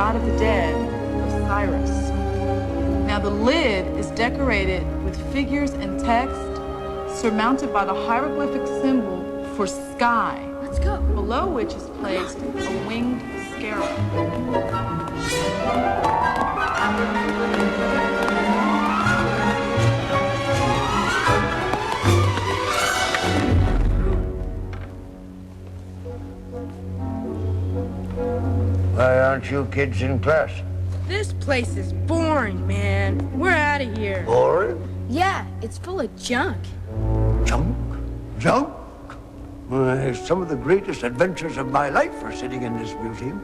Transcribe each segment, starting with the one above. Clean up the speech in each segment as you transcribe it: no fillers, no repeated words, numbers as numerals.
god of the dead, Osiris. Now the lid is decorated with figures and text surmounted by the hieroglyphic symbol for sky. Let's go. Below which is placed a winged scarab. Why aren't you kids in class? This place is boring, man. We're out of here. Boring? Yeah, it's full of junk. Junk? Junk? Why, some of the greatest adventures of my life are sitting in this museum.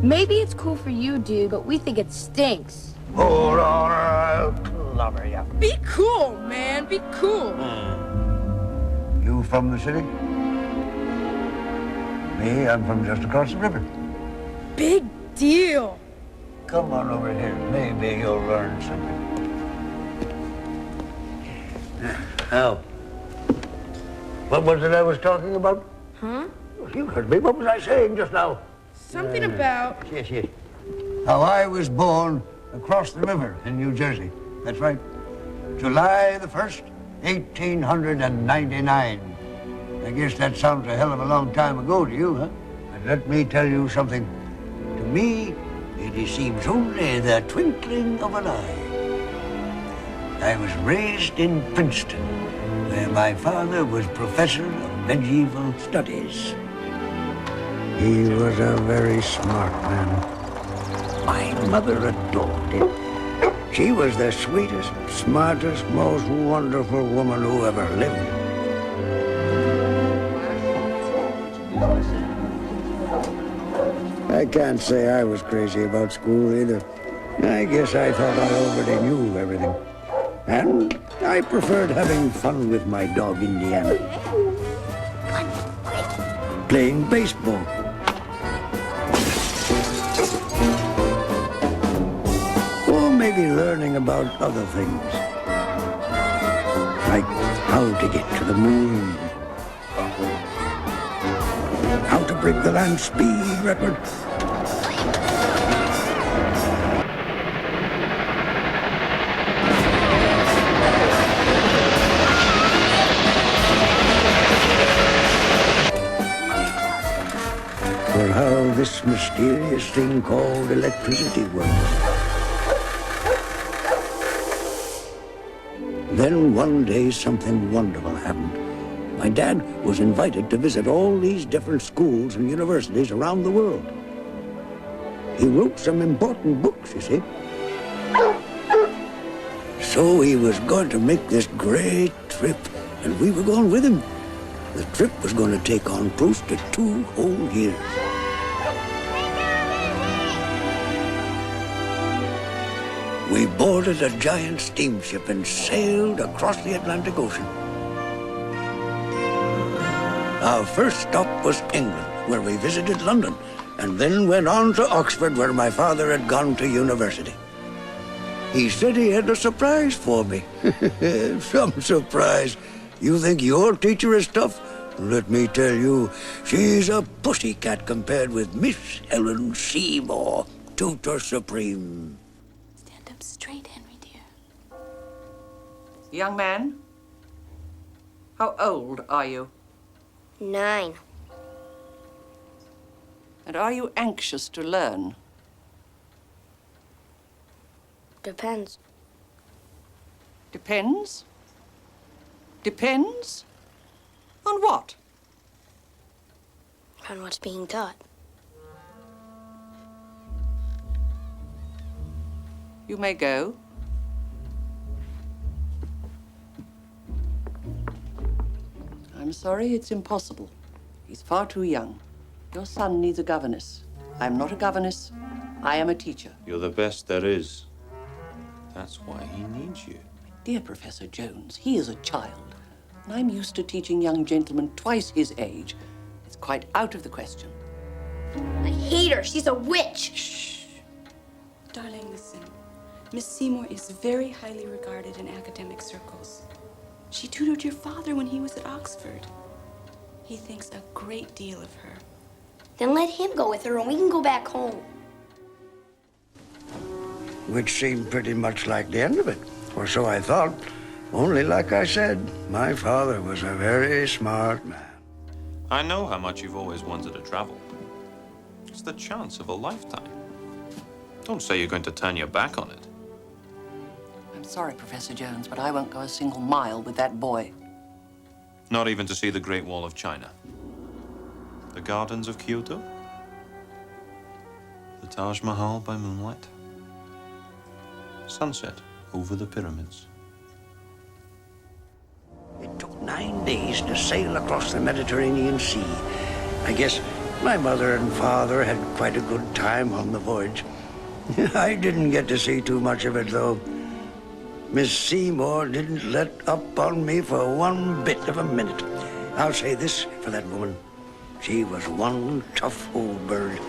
Maybe it's cool for you, dude, but we think it stinks. Hold on, or I'll clobber you. Be cool, man. Be cool. You from the city? Me, I'm from just across the river. Big deal. Come on over here. Maybe you'll learn something. Now, what was it I was talking about? Huh? You heard me. What was I saying just now? Something about... Yes. How I was born across the river in New Jersey. That's right. July the 1st, 1899. I guess that sounds a hell of a long time ago to you, huh? But let me tell you something. To me, it seems only the twinkling of an eye. I was raised in Princeton, where my father was professor of medieval studies. He was a very smart man. My mother adored him. She was the sweetest, smartest, most wonderful woman who ever lived. I can't say I was crazy about school either. I guess I thought I already knew everything. And I preferred having fun with my dog, Indiana. Playing baseball. Or maybe learning about other things. Like how to get to the moon. How to break the land speed record. Or how this mysterious thing called electricity works. Then one day something wonderful happened. My dad was invited to visit all these different schools and universities around the world. He wrote some important books, you see. So he was going to make this great trip, and we were going with him. The trip was going to take on close to 2 whole years. We boarded a giant steamship and sailed across the Atlantic Ocean. Our first stop was England, where we visited London, and then went on to Oxford, where my father had gone to university. He said he had a surprise for me. Some surprise. You think your teacher is tough? Let me tell you, she's a pussycat compared with Miss Helen Seymour, tutor supreme. Stand up straight, Henry, dear. Young man, how old are you? 9. And are you anxious to learn? Depends. Depends? Depends? On what? On what's being taught. You may go. I'm sorry, it's impossible. He's far too young. Your son needs a governess. I'm not a governess. I am a teacher. You're the best there is. That's why he needs you. Dear Professor Jones, he is a child. And I'm used to teaching young gentlemen twice his age. It's quite out of the question. I hate her. She's a witch. Shh. Darling, listen. Miss Seymour is very highly regarded in academic circles. She tutored your father when he was at Oxford. He thinks a great deal of her. Then let him go with her and we can go back home. which seemed pretty much like the end of it, or so I thought. Only like I said, my father was a very smart man. I know how much you've always wanted to travel. It's the chance of a lifetime. Don't say you're going to turn your back on it. I'm sorry, Professor Jones, but I won't go a single mile with that boy. Not even to see the Great Wall of China. The gardens of Kyoto. The Taj Mahal by moonlight. Sunset over the pyramids. It took 9 days to sail across the Mediterranean Sea. I guess my mother and father had quite a good time on the voyage. I didn't get to see too much of it, though. Miss Seymour didn't let up on me for one bit of a minute. I'll say this for that woman. She was one tough old bird.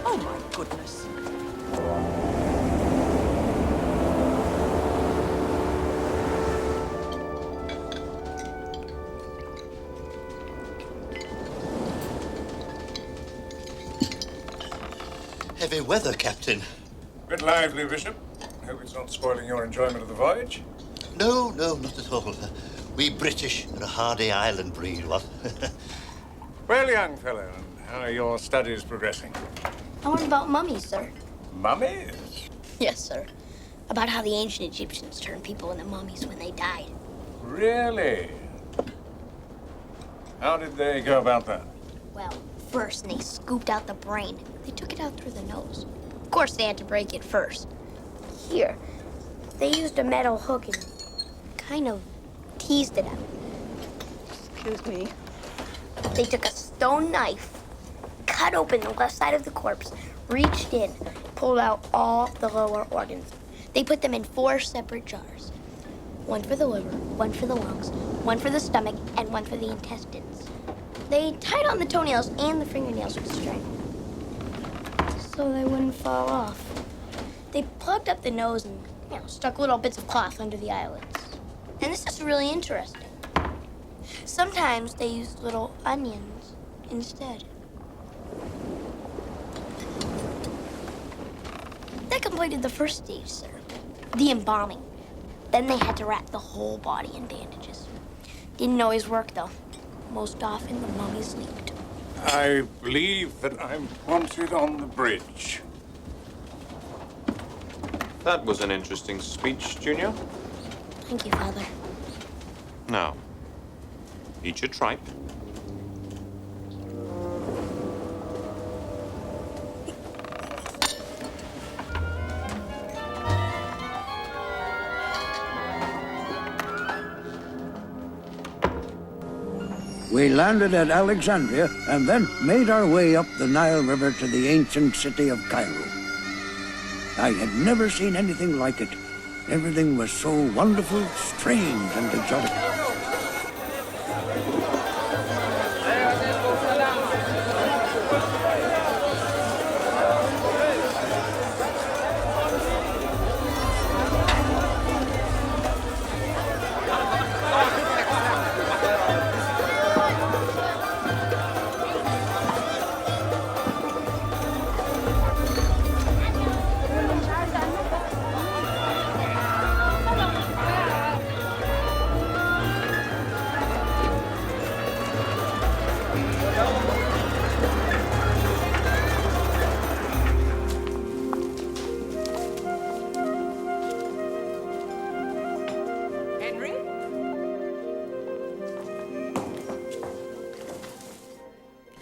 Oh, my goodness. Heavy weather, Captain. Bit lively, Bishop. Hope it's not spoiling your enjoyment of the voyage. No, not at all. We British are a hardy island breed, what? Well, young fellow, and how are your studies progressing? I learned about mummies, sir. Mummies? Yes, sir. About how the ancient Egyptians turned people into mummies when they died. Really? How did they go about that? Well, first they scooped out the brain. They took it out through the nose. Of course, they had to break it first. Here, they used a metal hook and kind of teased it out. Excuse me. They took a stone knife, cut open the left side of the corpse, reached in, pulled out all the lower organs. They put them in 4 separate jars. One for the liver, one for the lungs, one for the stomach, and one for the intestines. They tied on the toenails and the fingernails with string, so they wouldn't fall off. They plugged up the nose and, stuck little bits of cloth under the eyelids. And this is really interesting. Sometimes they used little onions instead. That completed the first stage, sir. The embalming. Then they had to wrap the whole body in bandages. Didn't always work, though. Most often, the mummies leaked. I believe that I'm wanted on the bridge. That was an interesting speech, Junior. Thank you, Father. Now, eat your tripe. We landed at Alexandria and then made our way up the Nile River to the ancient city of Cairo. I had never seen anything like it. Everything was so wonderful, strange, and exotic.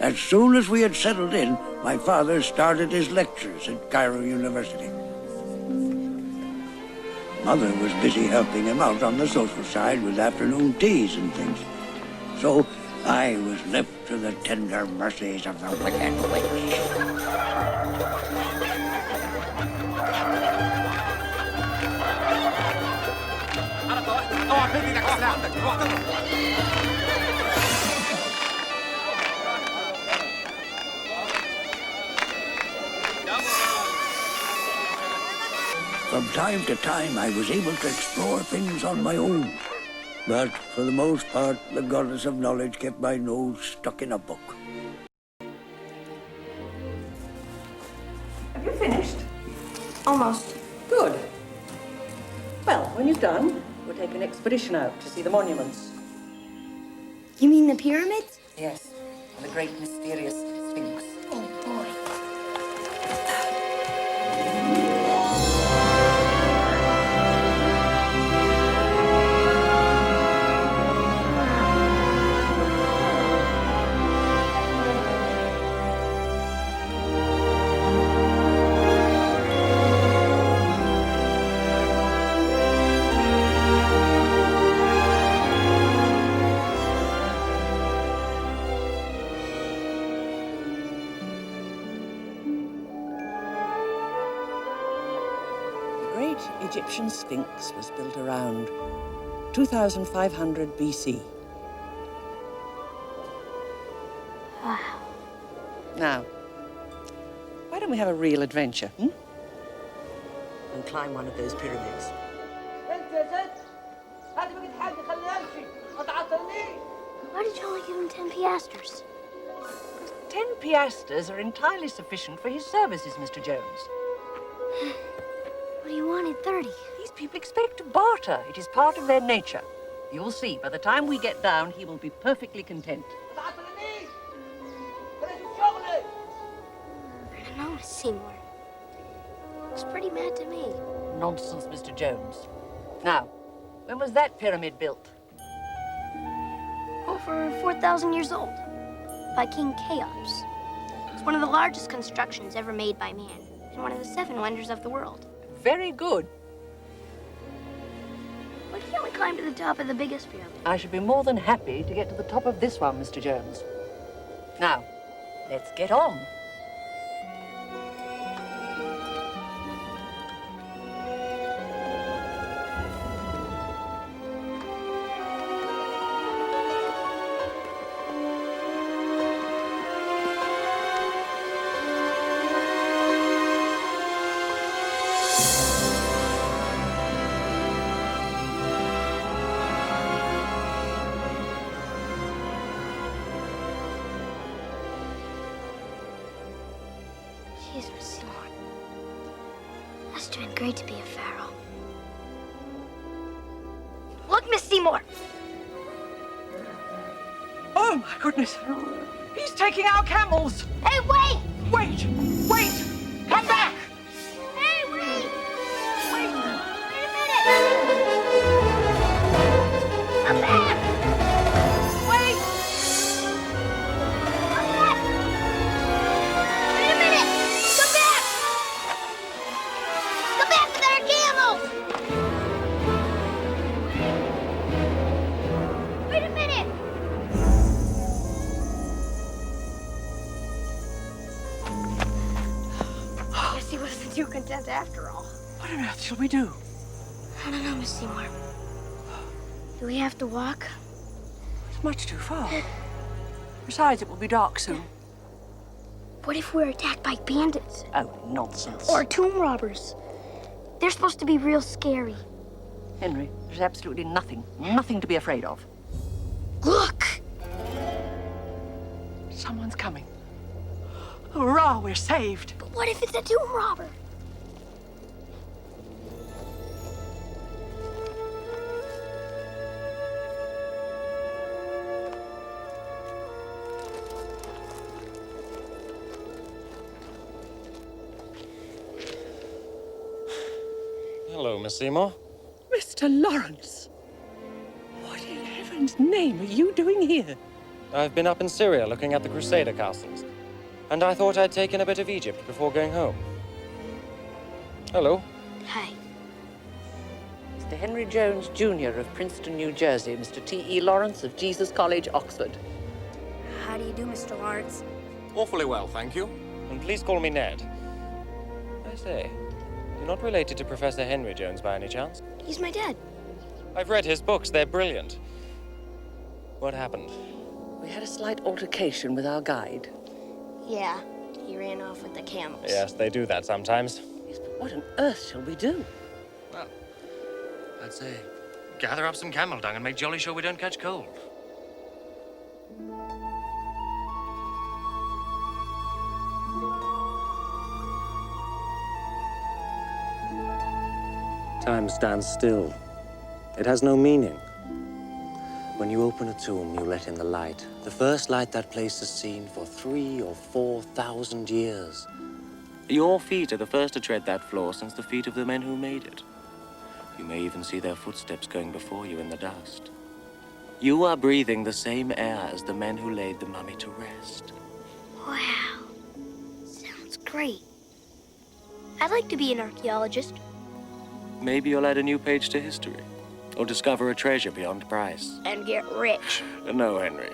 As soon as we had settled in, my father started his lectures at Cairo University. Mother was busy helping him out on the social side with afternoon teas and things. So I was left to the tender mercies of the wicked witch. From time to time, I was able to explore things on my own. But for the most part, the goddess of knowledge kept my nose stuck in a book. Have you finished? Almost. Good. Well, when you've done, we'll take an expedition out to see the monuments. You mean the pyramids? Yes, and the great mysterious Sphinx. Oh, boy. The great Egyptian Sphinx was built around 2500 BC. Wow. Now, why don't we have a real adventure, And climb one of those pyramids. Why did you only give him 10 piastres? 10 piastres are entirely sufficient for his services, Mr. Jones. What do you wanted 30? These people expect to barter. It is part of their nature. You'll see, by the time we get down, he will be perfectly content. I don't know, Miss Seymour. Looks pretty mad to me. Nonsense, Mr. Jones. Now, when was that pyramid built? Over 4,000 years old. By King Cheops. It's one of the largest constructions ever made by man, and one of the 7 wonders of the world. Very good. Why can't we climb to the top of the biggest pyramid? I should be more than happy to get to the top of this one, Mr. Jones. Now, let's get on. Jeez, Miss Seymour. Must have been great to be a pharaoh. Look, Miss Seymour! Oh, my goodness. He's taking our camels. Hey, wait! Wait! Wait! Come back! Hey, wait! Wait! Wait a minute! Come back! Wait! Come back! Wait a minute! Come back! Come back with our camels! Wait a minute! Guess he wasn't too content after all. What on earth shall we do? I don't know, Miss Seymour. Do we have to walk? It's much too far. Besides, it will be dark soon. What if we're attacked by bandits? Oh, nonsense. Or tomb robbers? They're supposed to be real scary. Henry, there's absolutely nothing to be afraid of. Look! Someone's coming. Hurrah, we're saved. But what if it's a tomb robber? Hello, Miss Seymour. Mr. Lawrence! What in heaven's name are you doing here? I've been up in Syria looking at the Crusader castles, and I thought I'd taken a bit of Egypt before going home. Hello. Hi. Mr. Henry Jones, Jr. of Princeton, New Jersey. Mr. T.E. Lawrence of Jesus College, Oxford. How do you do, Mr. Lawrence? Awfully well, thank you. And please call me Ned. I say, you're not related to Professor Henry Jones by any chance? He's my dad. I've read his books, they're brilliant. What happened? We had a slight altercation with our guide. Yeah, he ran off with the camels. Yes, they do that sometimes. Yes, but what on earth shall we do? Well, I'd say gather up some camel dung and make jolly sure we don't catch cold. Time stands still. It has no meaning. When you open a tomb, you let in the light. The first light that place has seen for 3,000 or 4,000 years. Your feet are the first to tread that floor since the feet of the men who made it. You may even see their footsteps going before you in the dust. You are breathing the same air as the men who laid the mummy to rest. Wow. Sounds great. I'd like to be an archaeologist. Maybe you'll add a new page to history. Or discover a treasure beyond price. And get rich. No, Henry.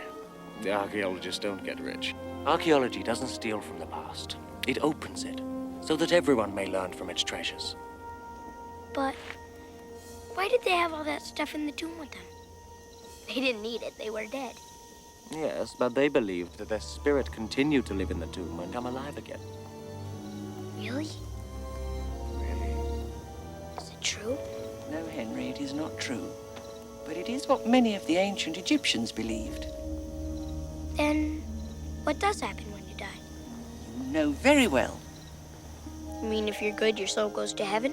The archaeologists don't get rich. Archaeology doesn't steal from the past. It opens it, so that everyone may learn from its treasures. But why did they have all that stuff in the tomb with them? They didn't need it. They were dead. Yes, but they believed that their spirit continued to live in the tomb and come alive again. Really? Really? Is it true? No, Henry, it is not true. But it is what many of the ancient Egyptians believed. Then what does happen when you die? You know very well. You mean if you're good, your soul goes to heaven?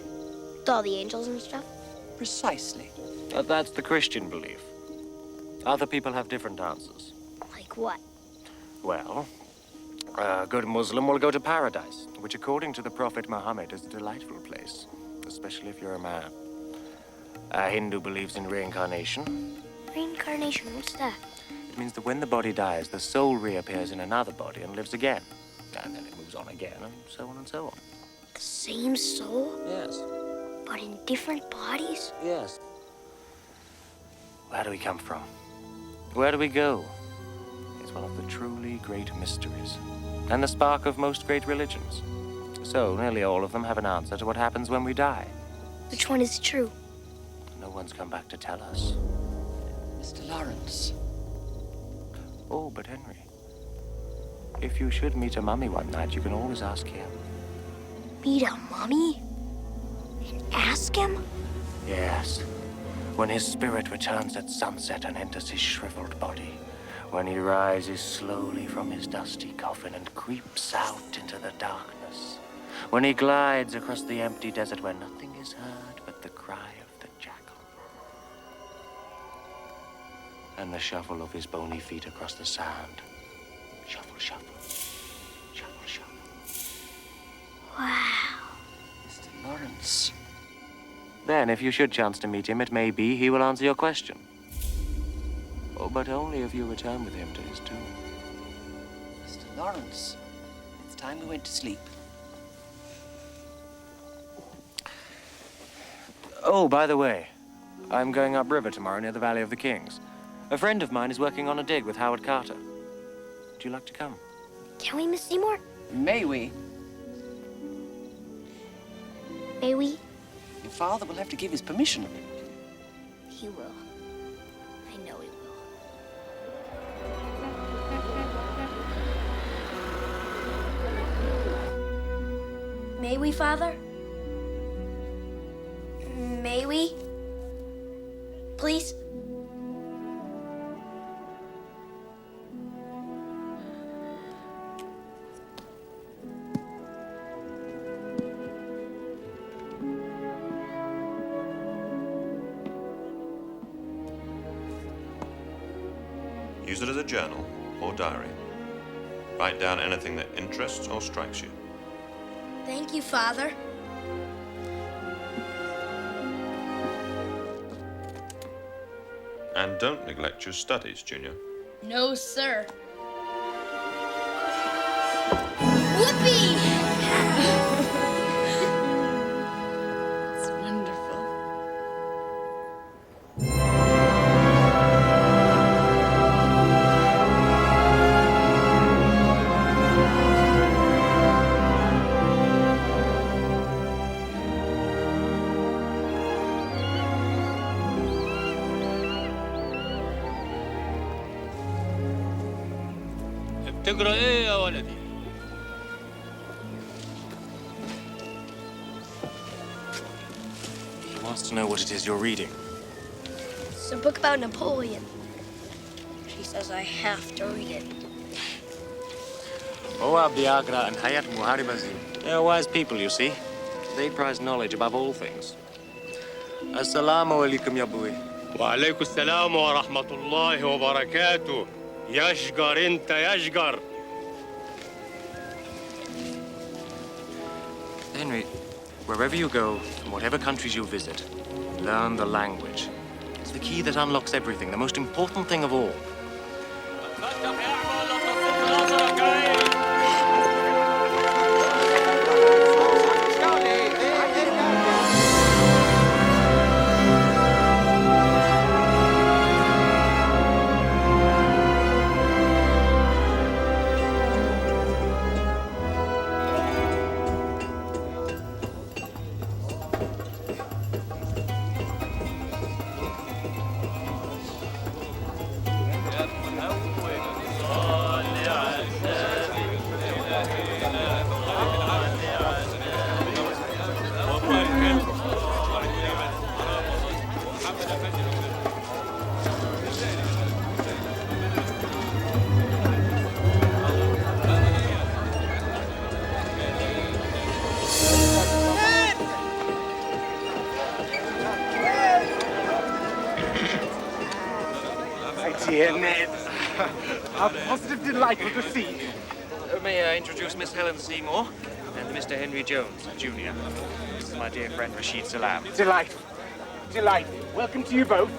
With all the angels and stuff? Precisely. But that's the Christian belief. Other people have different answers. Like what? Well, a good Muslim will go to paradise, which according to the Prophet Muhammad is a delightful place, especially if you're a man. A Hindu believes in reincarnation. Reincarnation, what's that? It means that when the body dies, the soul reappears in another body and lives again. And then it moves on again, and so on and so on. The same soul, Yes. but in different bodies? Yes. Where do we come from? Where do we go? It's one of the truly great mysteries, and the spark of most great religions. So, nearly all of them have an answer to what happens when we die. Which one is true? No one's come back to tell us. Mr. Lawrence. Oh, but Henry, if you should meet a mummy one night, you can always ask him. Meet a mummy? And ask him? Yes. When his spirit returns at sunset and enters his shriveled body. When he rises slowly from his dusty coffin and creeps out into the darkness. When he glides across the empty desert where nothing is heard but the cry of the jackal. And the shuffle of his bony feet across the sand. Shuffle, shuffle. Shuffle, shuffle. Wow. Mr. Lawrence. Then, if you should chance to meet him, it may be he will answer your question. Oh, but only if you return with him to his tomb. Mr. Lawrence, it's time we went to sleep. Oh, by the way, I'm going upriver tomorrow near the Valley of the Kings. A friend of mine is working on a dig with Howard Carter. Would you like to come? Can we, Miss Seymour? May we? May we? Your father will have to give his permission. He will. I know he will. May we, Father? May we? Please? Use it as a journal or diary. Write down anything that interests or strikes you. Thank you, Father. And don't neglect your studies, Junior. No, sir. Whoopee! It's wonderful. تقرأ إيه يا ولدي؟ He wants to know what it is you're reading. It's a book about Napoleon. She says I have to read it. Biagra and Hayat Muharibazim. They're wise people, you see. They prize knowledge above all things. Assalamu alaikum, ya boy. وعليكم السلام ورحمة الله وبركاته. يشجر انت يشجر. Henry, wherever you go, and whatever countries you visit, learn the language. It's the key that unlocks everything, the most important thing of all. Dear Ned, how positive delightful to see you. May I introduce Miss Helen Seymour and Mr. Henry Jones, Jr. This is my dear friend Rashid Salam. Delightful. Delightful. Welcome to you both.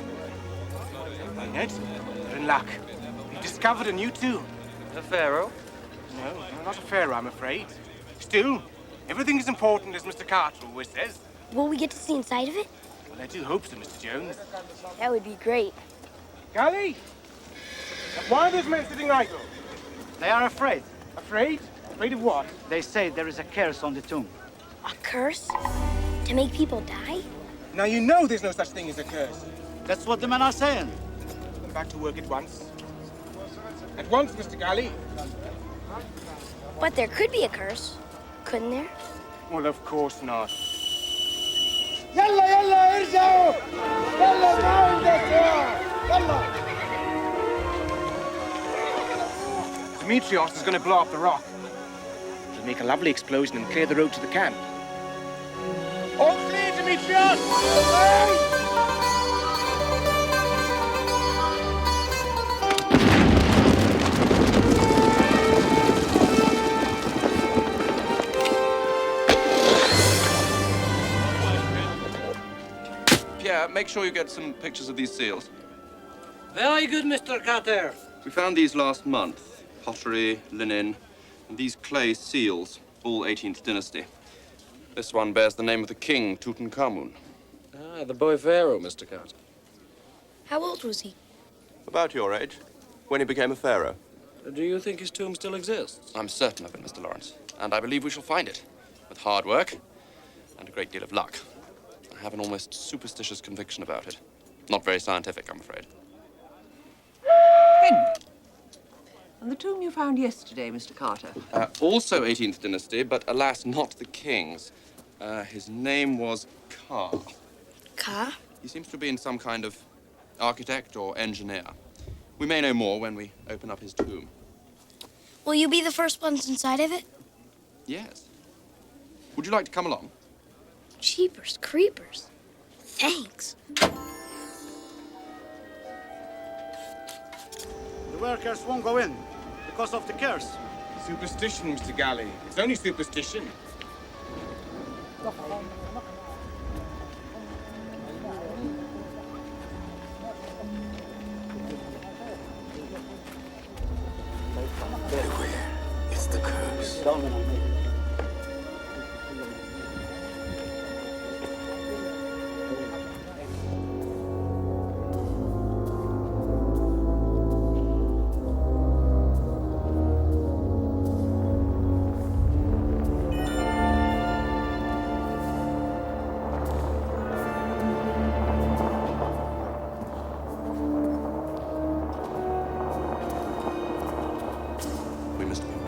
Ned, you're in luck. We've discovered a new tomb. A pharaoh? No, not a pharaoh, I'm afraid. Still, everything is important, as Mr. Carter always says. Will we get to see inside of it? Well, I do hope so, Mr. Jones. That would be great. Gally! Why are those men sitting idle? They are afraid. Afraid? Afraid of what? They say there is a curse on the tomb. A curse? To make people die? Now you know there's no such thing as a curse. That's what the men are saying. Come back to work at once. At once, Mr. Gally. But there could be a curse, couldn't there? Well, of course not. يلا يلا ارجعوا يلا تعالوا يلا Demetrios is going to blow up the rock. It'll make a lovely explosion and clear the road to the camp. All clear, Demetrios! Pierre, make sure you get some pictures of these seals. Very good, Mr. Carter. We found these last month. Pottery, linen, and these clay seals, all 18th dynasty. This one bears the name of the king, Tutankhamun. Ah, the boy pharaoh, Mr. Carter. How old was he? About your age, when he became a pharaoh. Do you think his tomb still exists? I'm certain of it, Mr. Lawrence, and I believe we shall find it, with hard work and a great deal of luck. I have an almost superstitious conviction about it. Not very scientific, I'm afraid. And the tomb you found yesterday, Mr. Carter? Also 18th dynasty, but alas, not the king's. His name was Ka. Ka? He seems to be in some kind of architect or engineer. We may know more when we open up his tomb. Will you be the first ones inside of it? Yes. Would you like to come along? Jeepers creepers. Thanks. The workers won't go in because of the curse. Superstition, Mr. Gally. It's only superstition. Everywhere, it's the curse.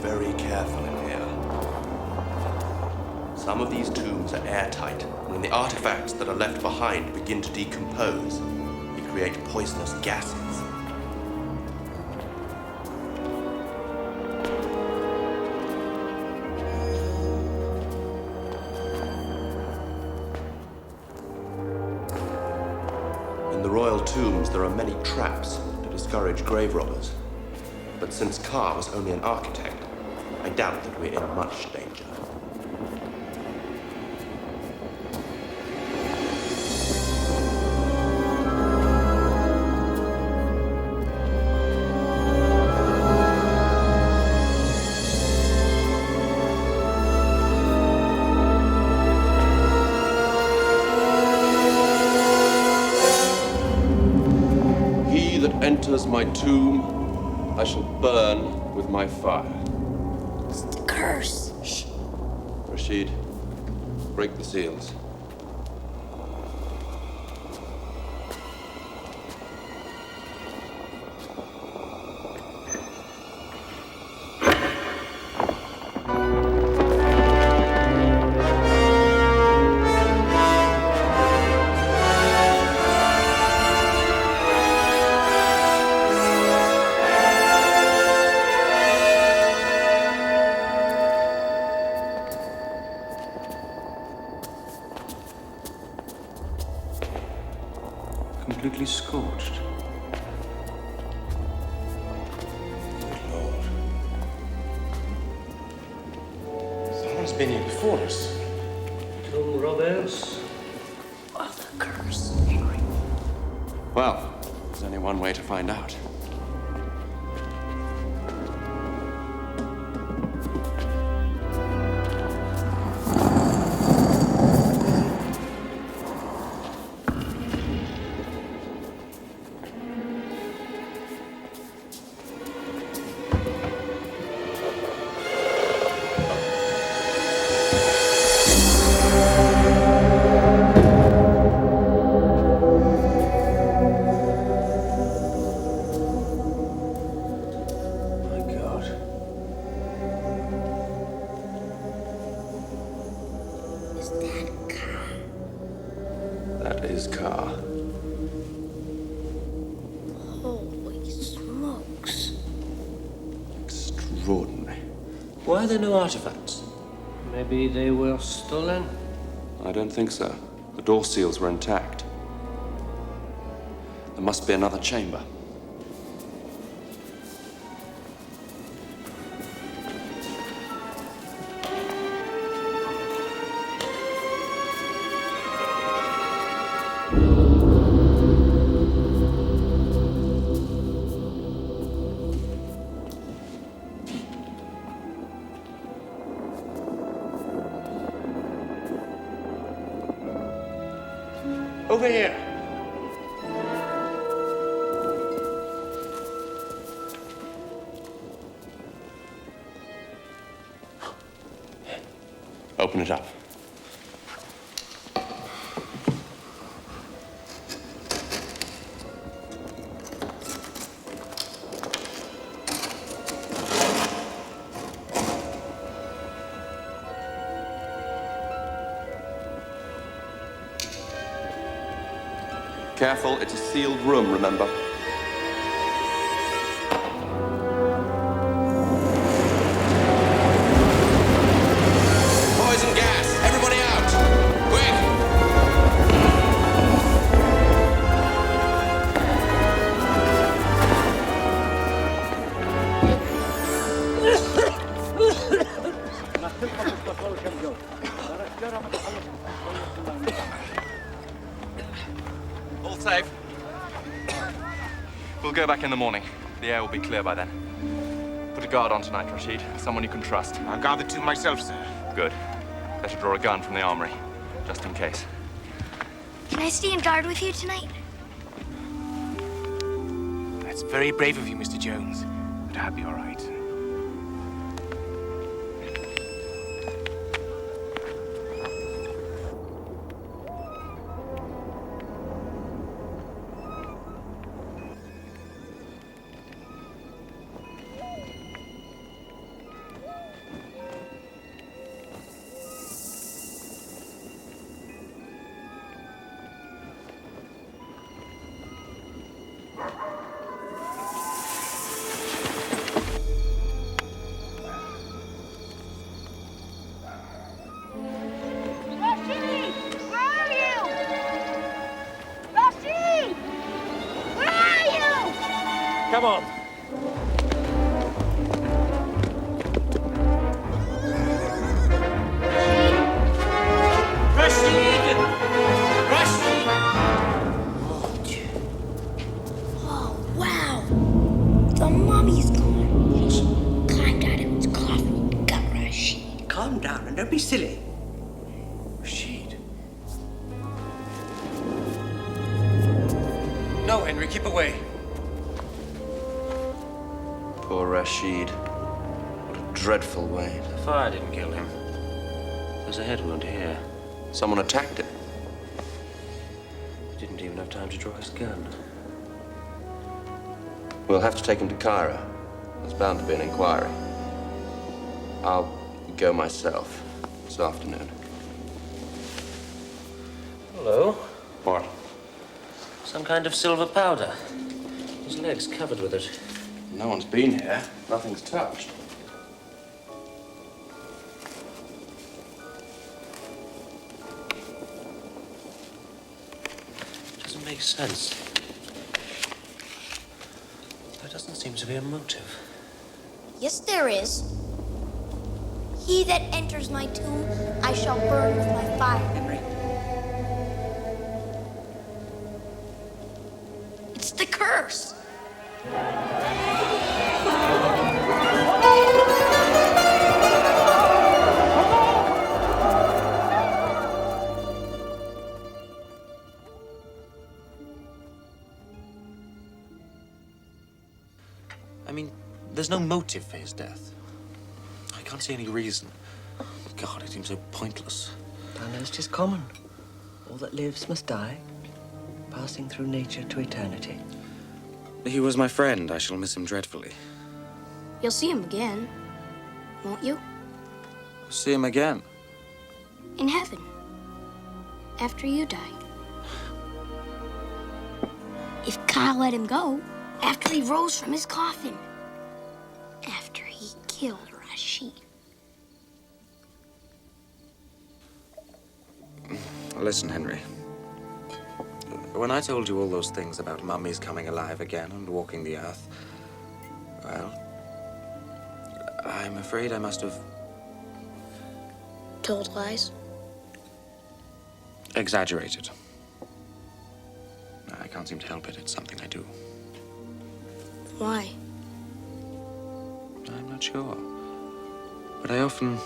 Very careful in here. Some of these tombs are airtight. When the artifacts that are left behind begin to decompose, it create poisonous gases. In the royal tombs, there are many traps to discourage grave robbers. But since Carr was only an architect, I doubt that we're in much danger. He that enters my tomb, I shall burn with my fire. It's the curse. Shh. Rashid, break the seals. Completely scorched. Good Lord. Someone's been here before us. Tomb robbers. Or the curse. Well, there's only one way to find out. Is that Carr? That is Carr. Holy smokes. Extraordinary. Why are there no artifacts? Maybe they were stolen? I don't think so. The door seals were intact. There must be another chamber. Over here. Open it up. Careful, it's a sealed room, remember? Poison gas! Everybody out! Quick! All safe. We'll go back in the morning. The air will be clear by then. Put a guard on tonight, Rashid. Someone you can trust. I'll guard the tomb myself, sir. Good. Better draw a gun from the armory, just in case. Can I stay and guard with you tonight? That's very brave of you, Mr. Jones. But I'll be all right. Come on. Rashid! Rashid! Oh, wow. The mummy's gone. Climbed out of its coffin. Got Rashid. Calm down and don't be silly. Rashid. No, Henry, keep away. Poor Rashid. What a dreadful way. The fire didn't kill him. There's a head wound here. Someone attacked him. He didn't even have time to draw his gun. We'll have to take him to Cairo. There's bound to be an inquiry. I'll go myself this afternoon. Hello? What? Some kind of silver powder. His leg's covered with it. No one's been here. Nothing's touched. Doesn't make sense. There doesn't seem to be a motive. Yes, there is. He that enters my tomb, I shall burn with my fire. Henry. It's the curse. I mean, there's no motive for his death. I can't see any reason. God, it seems so pointless. Thou know'st 'tis common. All that lives must die, passing through nature to eternity. He was my friend. I shall miss him dreadfully. You'll see him again, won't you? See him again. In heaven. After you die. If Kyle let him go, after he rose from his coffin. After he killed Rashid. Listen, Henry. When I told you all those things about mummies coming alive again and walking the earth, well, I'm afraid I must have Told lies? exaggerated. I can't seem to help it. It's something I do. Why? I'm not sure. But I often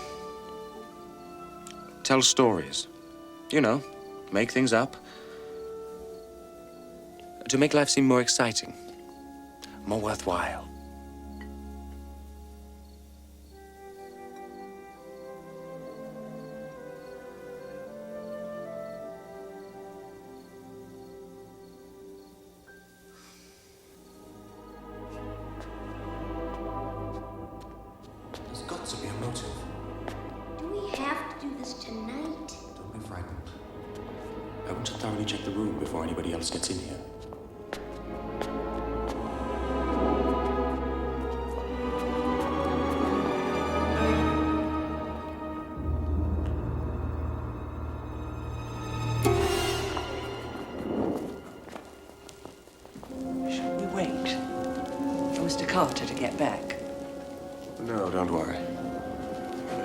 tell stories. You know, make things up. To make life seem more exciting, more worthwhile. There's got to be a motive. Do we have to do this tonight? Don't be frightened. I want to thoroughly check the room before anybody else gets in here. Shall we wait for Mr. Carter to get back? No, don't worry.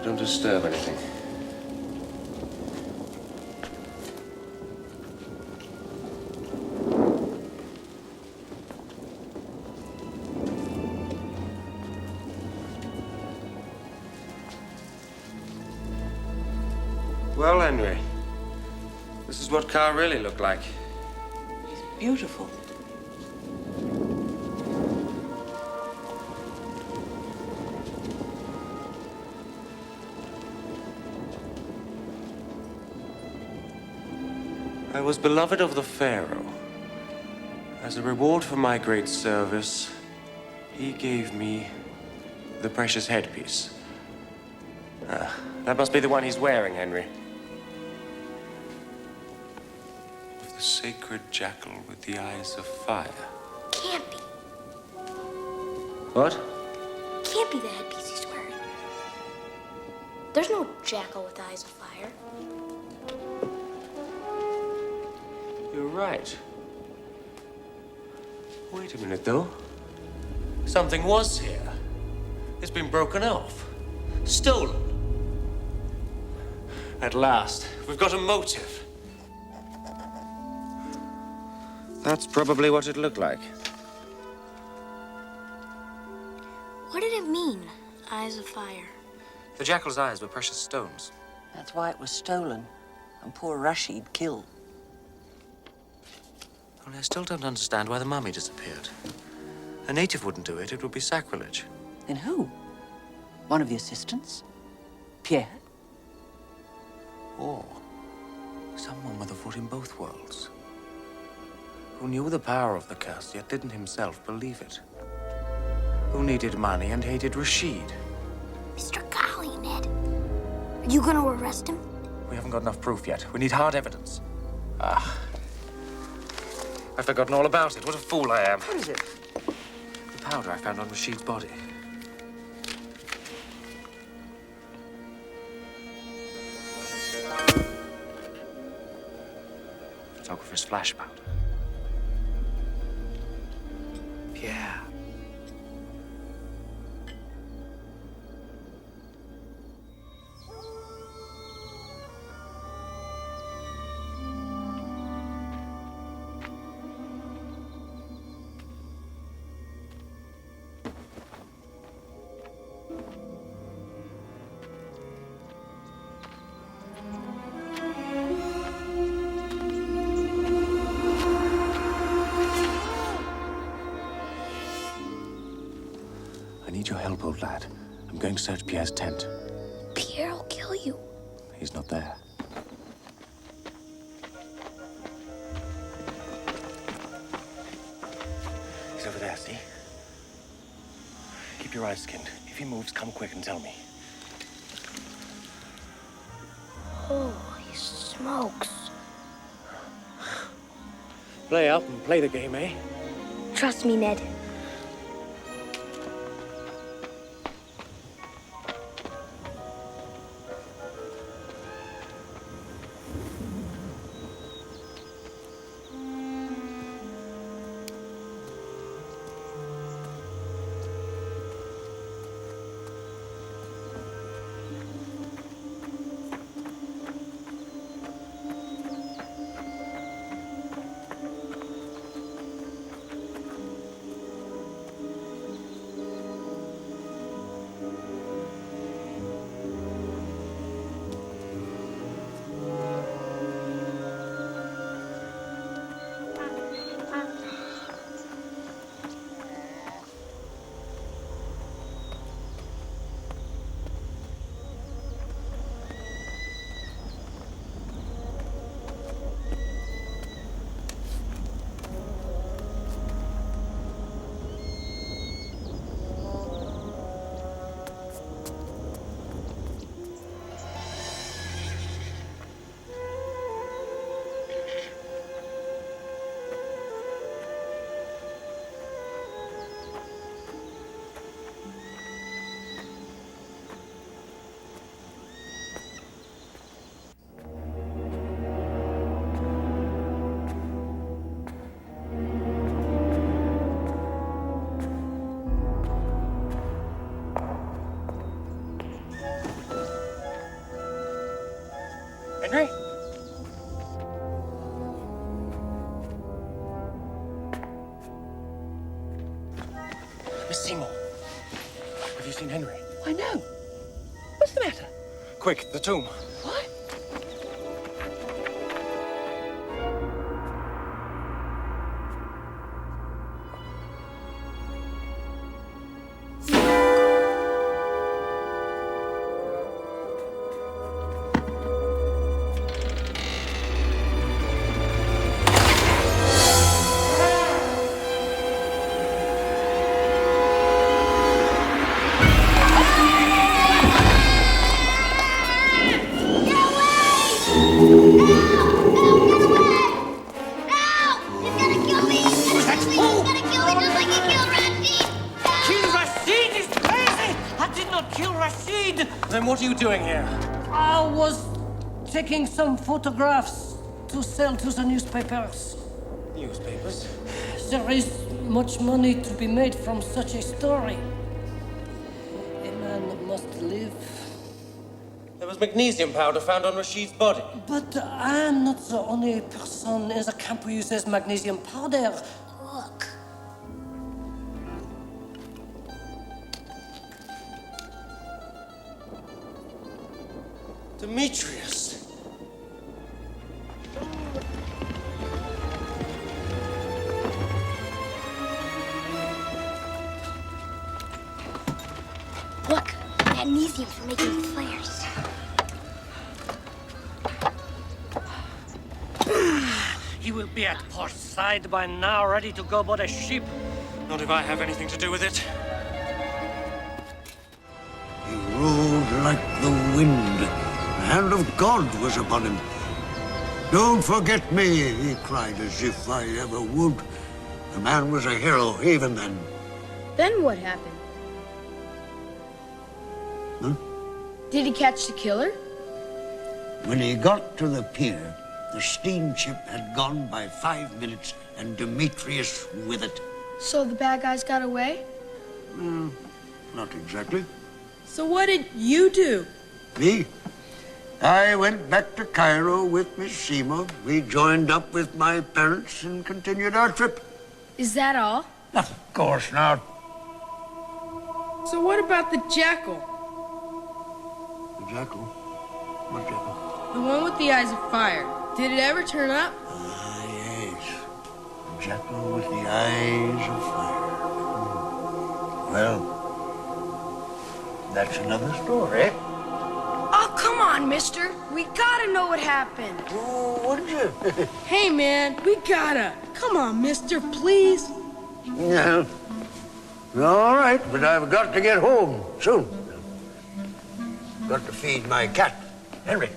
Don't disturb anything. Well, Henry, this is what Carl really looked like. Beautiful. I was beloved of the Pharaoh. As a reward for my great service, he gave me the precious headpiece. That must be the one he's wearing, Henry. Of the sacred jackal with the eyes of fire. Can't be. What? Can't be the headpiece he's wearing. There's no jackal with eyes of fire. You're right. Wait a minute, though. Something was here. It's been broken off. Stolen. At last, we've got a motive. That's probably what it looked like. What did it mean, eyes of fire? The Jackal's eyes were precious stones. That's why it was stolen, and poor Rashid killed. Only I still don't understand why the mummy disappeared. A native wouldn't do it. It would be sacrilege. Then who? One of the assistants? Pierre? Or someone with a foot in both worlds. Who knew the power of the curse, yet didn't himself believe it. Who needed money and hated Rashid. Mr. Golly, Ned. Are you gonna arrest him? We haven't got enough proof yet. We need hard evidence. Ah. I've forgotten all about it. What a fool I am. What is it? The powder I found on Rashid's body. Photographer's flash powder. Pierre. I need your help, old lad. I'm going to search Pierre's tent. Pierre will kill you. He's not there. He's over there, see? Keep your eyes skinned. If he moves, come quick and tell me. Holy smokes. Play up and play the game, eh? Trust me, Ned. Henry? Miss Seymour. Have you seen Henry? Why, no. What's the matter? Quick, the tomb. What? Then what are you doing here? I was taking some photographs to sell to the newspapers. Newspapers? there is much money to be made from such a story. A man must live. There was magnesium powder found on Rashid's body. But I am not the only person in the camp who uses magnesium powder. Look. Demetrius. Look. Magnesium for making flares. He will be at port side by now, ready to go board a ship. Not if I have anything to do with it. He rode like the wind. The hand of God was upon him. Don't forget me, he cried, as if I ever would. The man was a hero even then. Then what happened? Did he catch the killer? When he got to the pier, the steamship had gone by 5 minutes, and Demetrius with it. So the bad guys got away? Well, not exactly. So what did you do? Me? I went back to Cairo with Miss Seymour. We joined up with my parents and continued our trip. Is that all? Of course not. So what about the Jackal? The Jackal? What Jackal? The one with the eyes of fire. Did it ever turn up? Ah, yes. The Jackal with the eyes of fire. Well, that's another story. Oh, come on, mister. We gotta know what happened. Oh, wouldn't you? Hey, man, we gotta. Come on, mister, please. Yeah. All right, but I've got to get home soon. Got to feed my cat, Henry.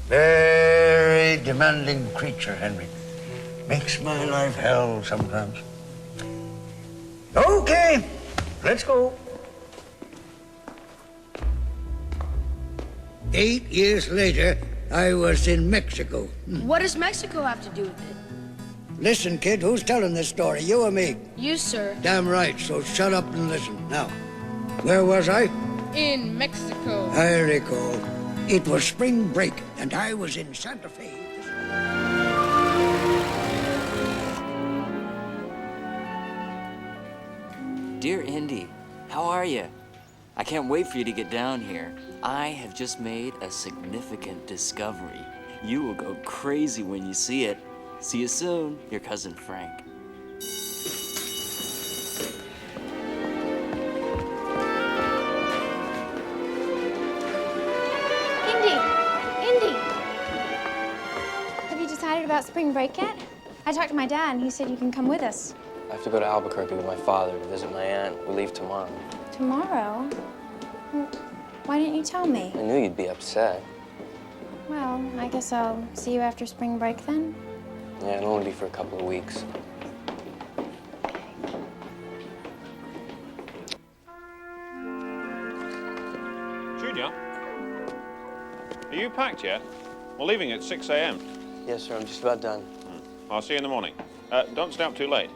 Very demanding creature, Henry. Makes my life hell sometimes. Okay, let's go. 8 years later, I was in Mexico. What does Mexico have to do with it? Listen, kid, who's telling this story, you or me? You, sir. Damn right, so shut up and listen. Now, where was I? In Mexico. I recall. It was spring break, and I was in Santa Fe. Dear Indy, how are you? I can't wait for you to get down here. I have just made a significant discovery. You will go crazy when you see it. See you soon, your cousin Frank. Indy! Have you decided about spring break yet? I talked to my dad and he said you can come with us. I have to go to Albuquerque with my father to visit my aunt. We leave tomorrow. Tomorrow? Well, why didn't you tell me? I knew you'd be upset. Well, I guess I'll see you after spring break then. Yeah, it'll only be for a couple of weeks. Junior, are you packed yet? We're leaving at 6 a.m. Yes, sir, I'm just about done. I'll see you in the morning. Don't stay up too late.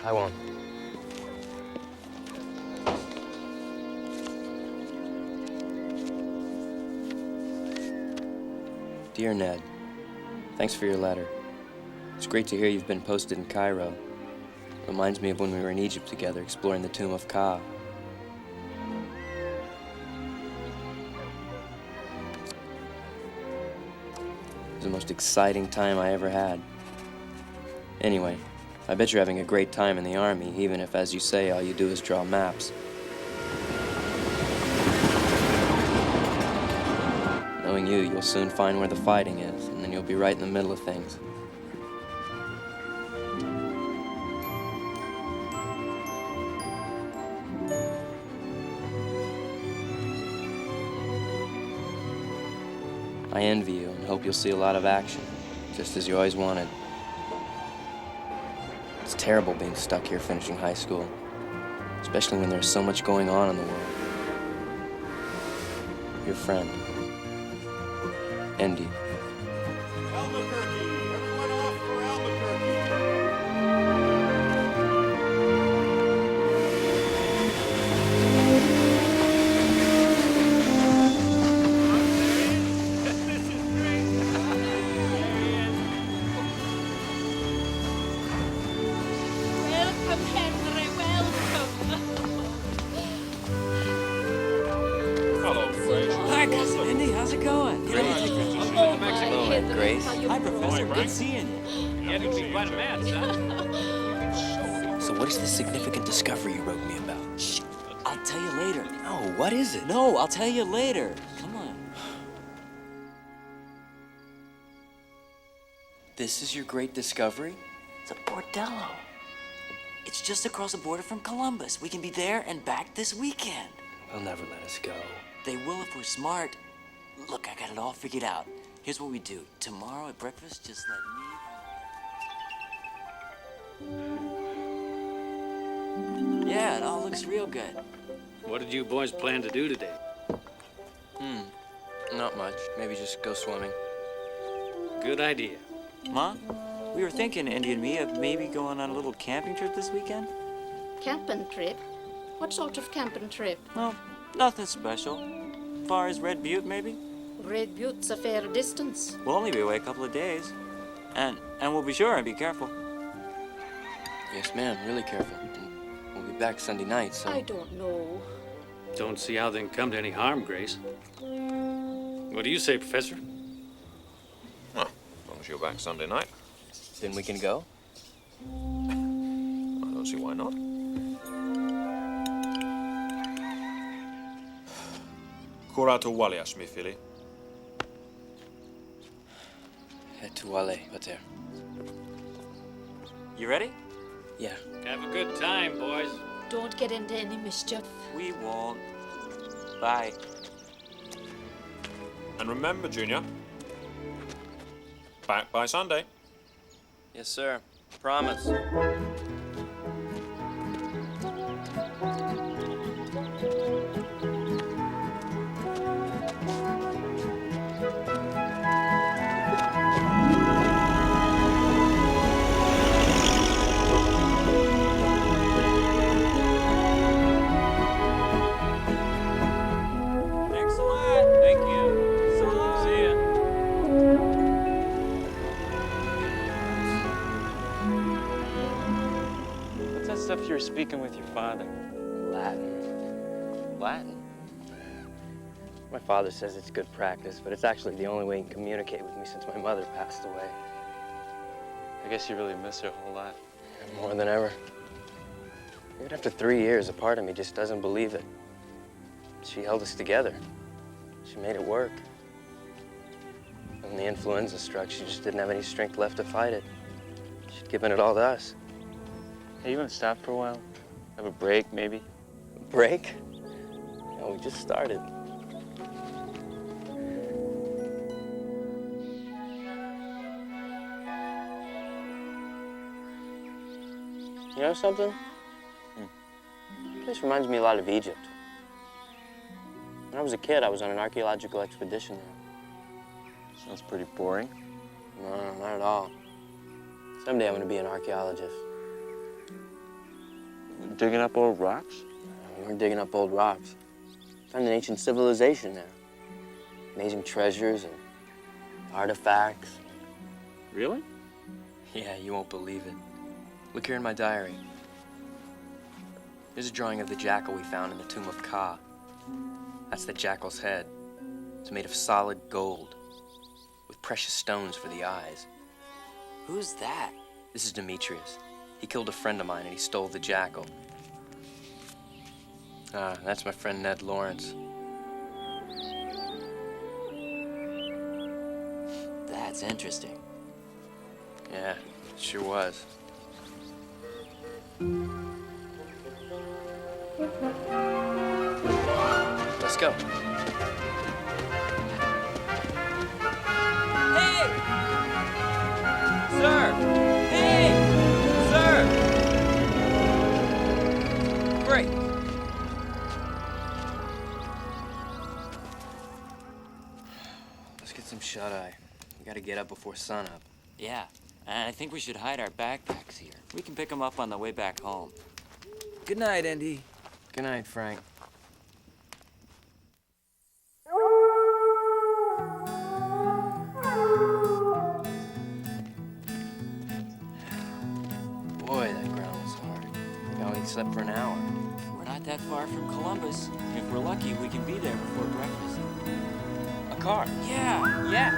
I won't. Dear Ned, thanks for your letter. It's great to hear you've been posted in Cairo. Reminds me of when we were in Egypt together exploring the tomb of Ka. It was the most exciting time I ever had. Anyway, I bet you're having a great time in the army, even if, as you say, all you do is draw maps. Knowing you, you'll soon find where the fighting is, and then you'll be right in the middle of things. I envy you and hope you'll see a lot of action, just as you always wanted. It's terrible being stuck here finishing high school, especially when there's so much going on in the world. Your friend, Indy. Albuquerque! Everyone off for Albuquerque! going? Hello, Grace. Hi, Professor. Good seeing you. Yeah, it'll be quite a man, son. So what is the significant discovery you wrote me about? Shh. I'll tell you later. No, what is it? No, I'll tell you later. Come on. This is your great discovery? It's a bordello. It's just across the border from Columbus. We can be there and back this weekend. They'll never let us go. They will if we're smart. Look, I got it all figured out. Here's what we do. Tomorrow at breakfast, just let me... Yeah, it all looks real good. What did you boys plan to do today? Not much. Maybe just go swimming. Good idea. Ma, we were thinking, Indy and me, of maybe going on a little camping trip this weekend. Camping trip? What sort of camping trip? Well, nothing special. Far as Red Butte, maybe? Red Butte's a fair distance. We'll only be away a couple of days. And we'll be sure and be careful. Yes, ma'am. Really careful. We'll be back Sunday night, so... I don't know. Don't see how they can come to any harm, Grace. What do you say, Professor? Well, as long as you're back Sunday night. Then we can go? I don't see why not. Kura tu waljas, mi fili. Head to Wale, pater. You ready? Yeah. Have a good time, boys. Don't get into any mischief. We won't. Bye. And remember, Junior, back by Sunday. Yes, sir. Promise. Thanks a lot. Thank you. So long. See ya. What's that stuff you were speaking with your father? Latin. Latin? My father says it's good practice, but it's actually the only way he can communicate with me since my mother passed away. I guess you really miss her a whole lot. More than ever. Even after 3 years, a part of me just doesn't believe it. She held us together. She made it work. When the influenza struck, she just didn't have any strength left to fight it. She'd given it all to us. Hey, you want to stop for a while? Have a break, maybe? A break? No, we just started. You know something? This reminds me a lot of Egypt. When I was a kid, I was on an archaeological expedition there. Sounds pretty boring. No, not at all. Someday I'm going to be an archaeologist. Digging up old rocks? We weren't digging up old rocks. Found an ancient civilization there. Amazing treasures and artifacts. Really? Yeah, you won't believe it. Look here in my diary. Here's a drawing of the jackal we found in the tomb of Ka. That's the jackal's head. It's made of solid gold, with precious stones for the eyes. Who's that? This is Demetrius. He killed a friend of mine and he stole the jackal. Ah, that's my friend Ned Lawrence. That's interesting. Yeah, it sure was. Let's go. Hey! Sir! Hey! Sir! Great. Let's get some shut-eye. We gotta get up before sunup. Yeah, and I think we should hide our backpacks here. We can pick them up on the way back home. Good night, Indy. Good night, Frank. Boy, that ground was hard. I only slept for an hour. We're not that far from Columbus. If we're lucky, we can be there before breakfast. A car. Yeah.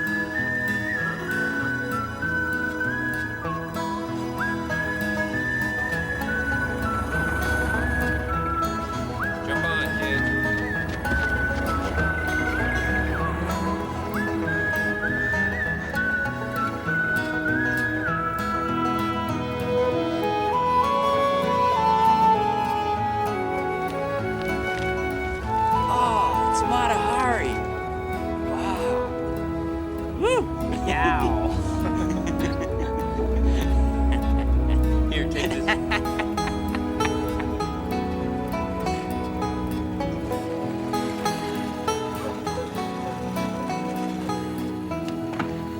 Jump on, kid. Oh, it's Mata Hari. Wow. Woo! Yow. Here, take this.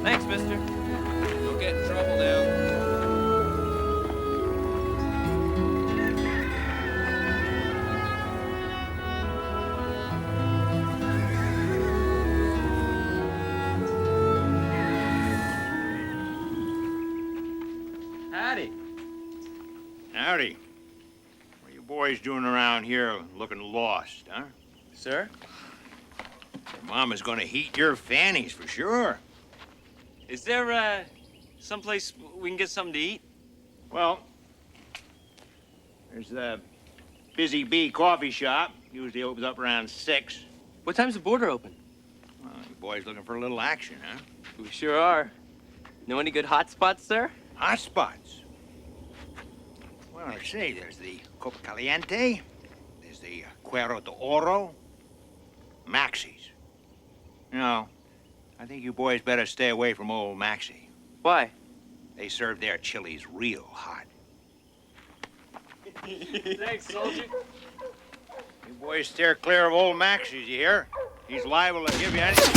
Thanks, mister. Don't get in trouble now. Howdy. Howdy. What are you boys doing around here looking lost, huh? Sir? Your mama's gonna heat your fannies for sure. Is there, someplace we can get something to eat? Well, there's the Busy Bee coffee shop. Usually opens up around 6. What time's the border open? Well, you boys looking for a little action, huh? We sure are. Know any good hot spots, sir? Hot spots? Well, let's see. There's the Copa Caliente. There's the Cuero de Oro. Maxie's. No, I think you boys better stay away from old Maxie. Why? They serve their chilies real hot. Thanks, soldier. You boys steer clear of old Maxie's, you hear? He's liable to give you anything.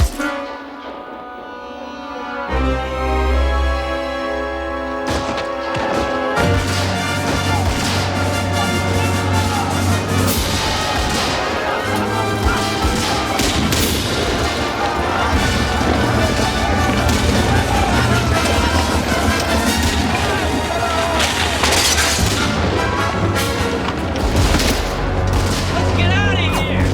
Let's get out of here!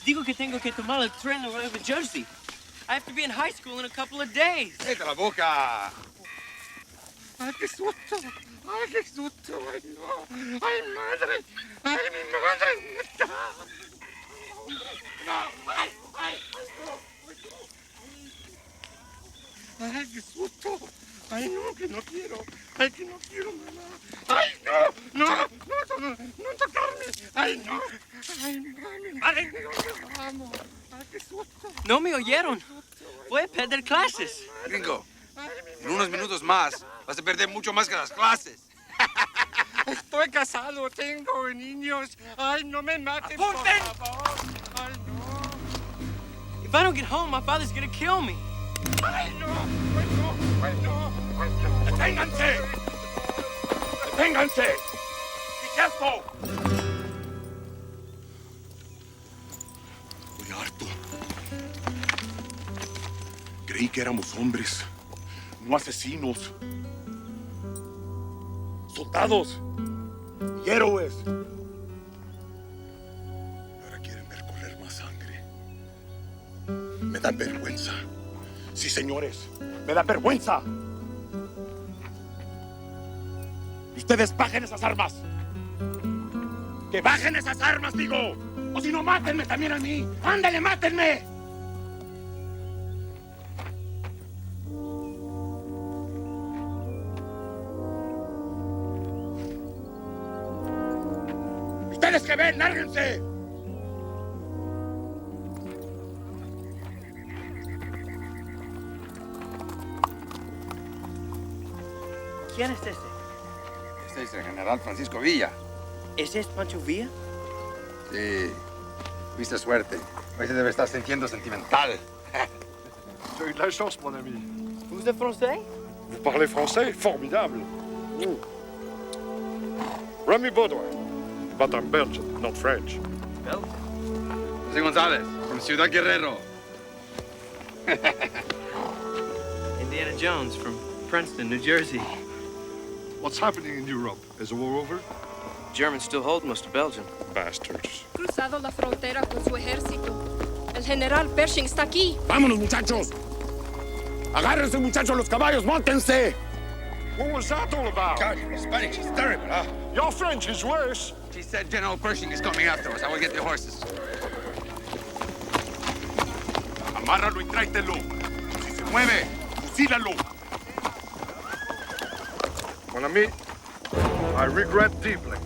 digo que tengo que tomar el tren a Nueva Jersey. I have to be in high school in a couple of days. ¡Cállate la boca! ¡Ay, qué susto! ¡Ay, qué susto! ¡Ay, no! ¡Ay, madre! ¡Ay, mi madre! ¡No! ¡Ay, ay! ¡Ay, qué susto! ¡Ay, no, que no quiero! ¡Ay, que no quiero, mamá! ¡Ay, no! ¡No! ¡No tocarme! ¡Ay, no! ¡Ay, mami! ¡Ay, no! ¡Vamos! ¡Ay, qué susto! No me oyeron. Voy a perder clases. Gringo, en unos minutos más vas a perder mucho más que las clases. Estoy casado, tengo niños. ¡Ay, no me maten, por favor! ¡Ay, no! If I don't get home, my father's gonna kill me. ¡Ay, no! ¡Ay, no! ¡Ay, no! ¡Ay, no! ¡Deténganse! ¡Deténganse! ¡Be careful! Estoy harto. Creí que éramos hombres, no asesinos. Soldados y héroes. Ahora quieren ver correr más sangre. Me da vergüenza. Sí, señores, me da vergüenza. Ustedes bajen esas armas. ¡Que bajen esas armas, digo! O si no, mátenme también a mí. ¡Ándale, mátenme! ¡Ustedes que ven, lárguense! ¿Quién es este? Este es el general Francisco Villa. ¿Ese es Pancho Villa? Sí, tuviste suerte. Hoy se debe estar sintiendo sentimental. J'ai eu de la chance, mon ami. Vous êtes français? Vous parlez français? Formidable. Remy Baudouin. But I'm Belgian, not French. Belgian? José González, from Ciudad Guerrero. Indiana Jones from Princeton, New Jersey. What's happening in Europe? Is the war over? Germans still hold most of Belgium. Bastards. Cruzado la frontera con su ejército. El general Pershing está aquí. ¡Vámonos, muchachos! ¡Agárrense, muchachos, los caballos! ¡Móntense! What was that all about? God, your Spanish is terrible, huh? Your French is worse. She said General Pershing is coming after us. I will get the horses. Amárralo y tráetelo. Si se mueve, fusílalo. Mon ami, I regret deeply.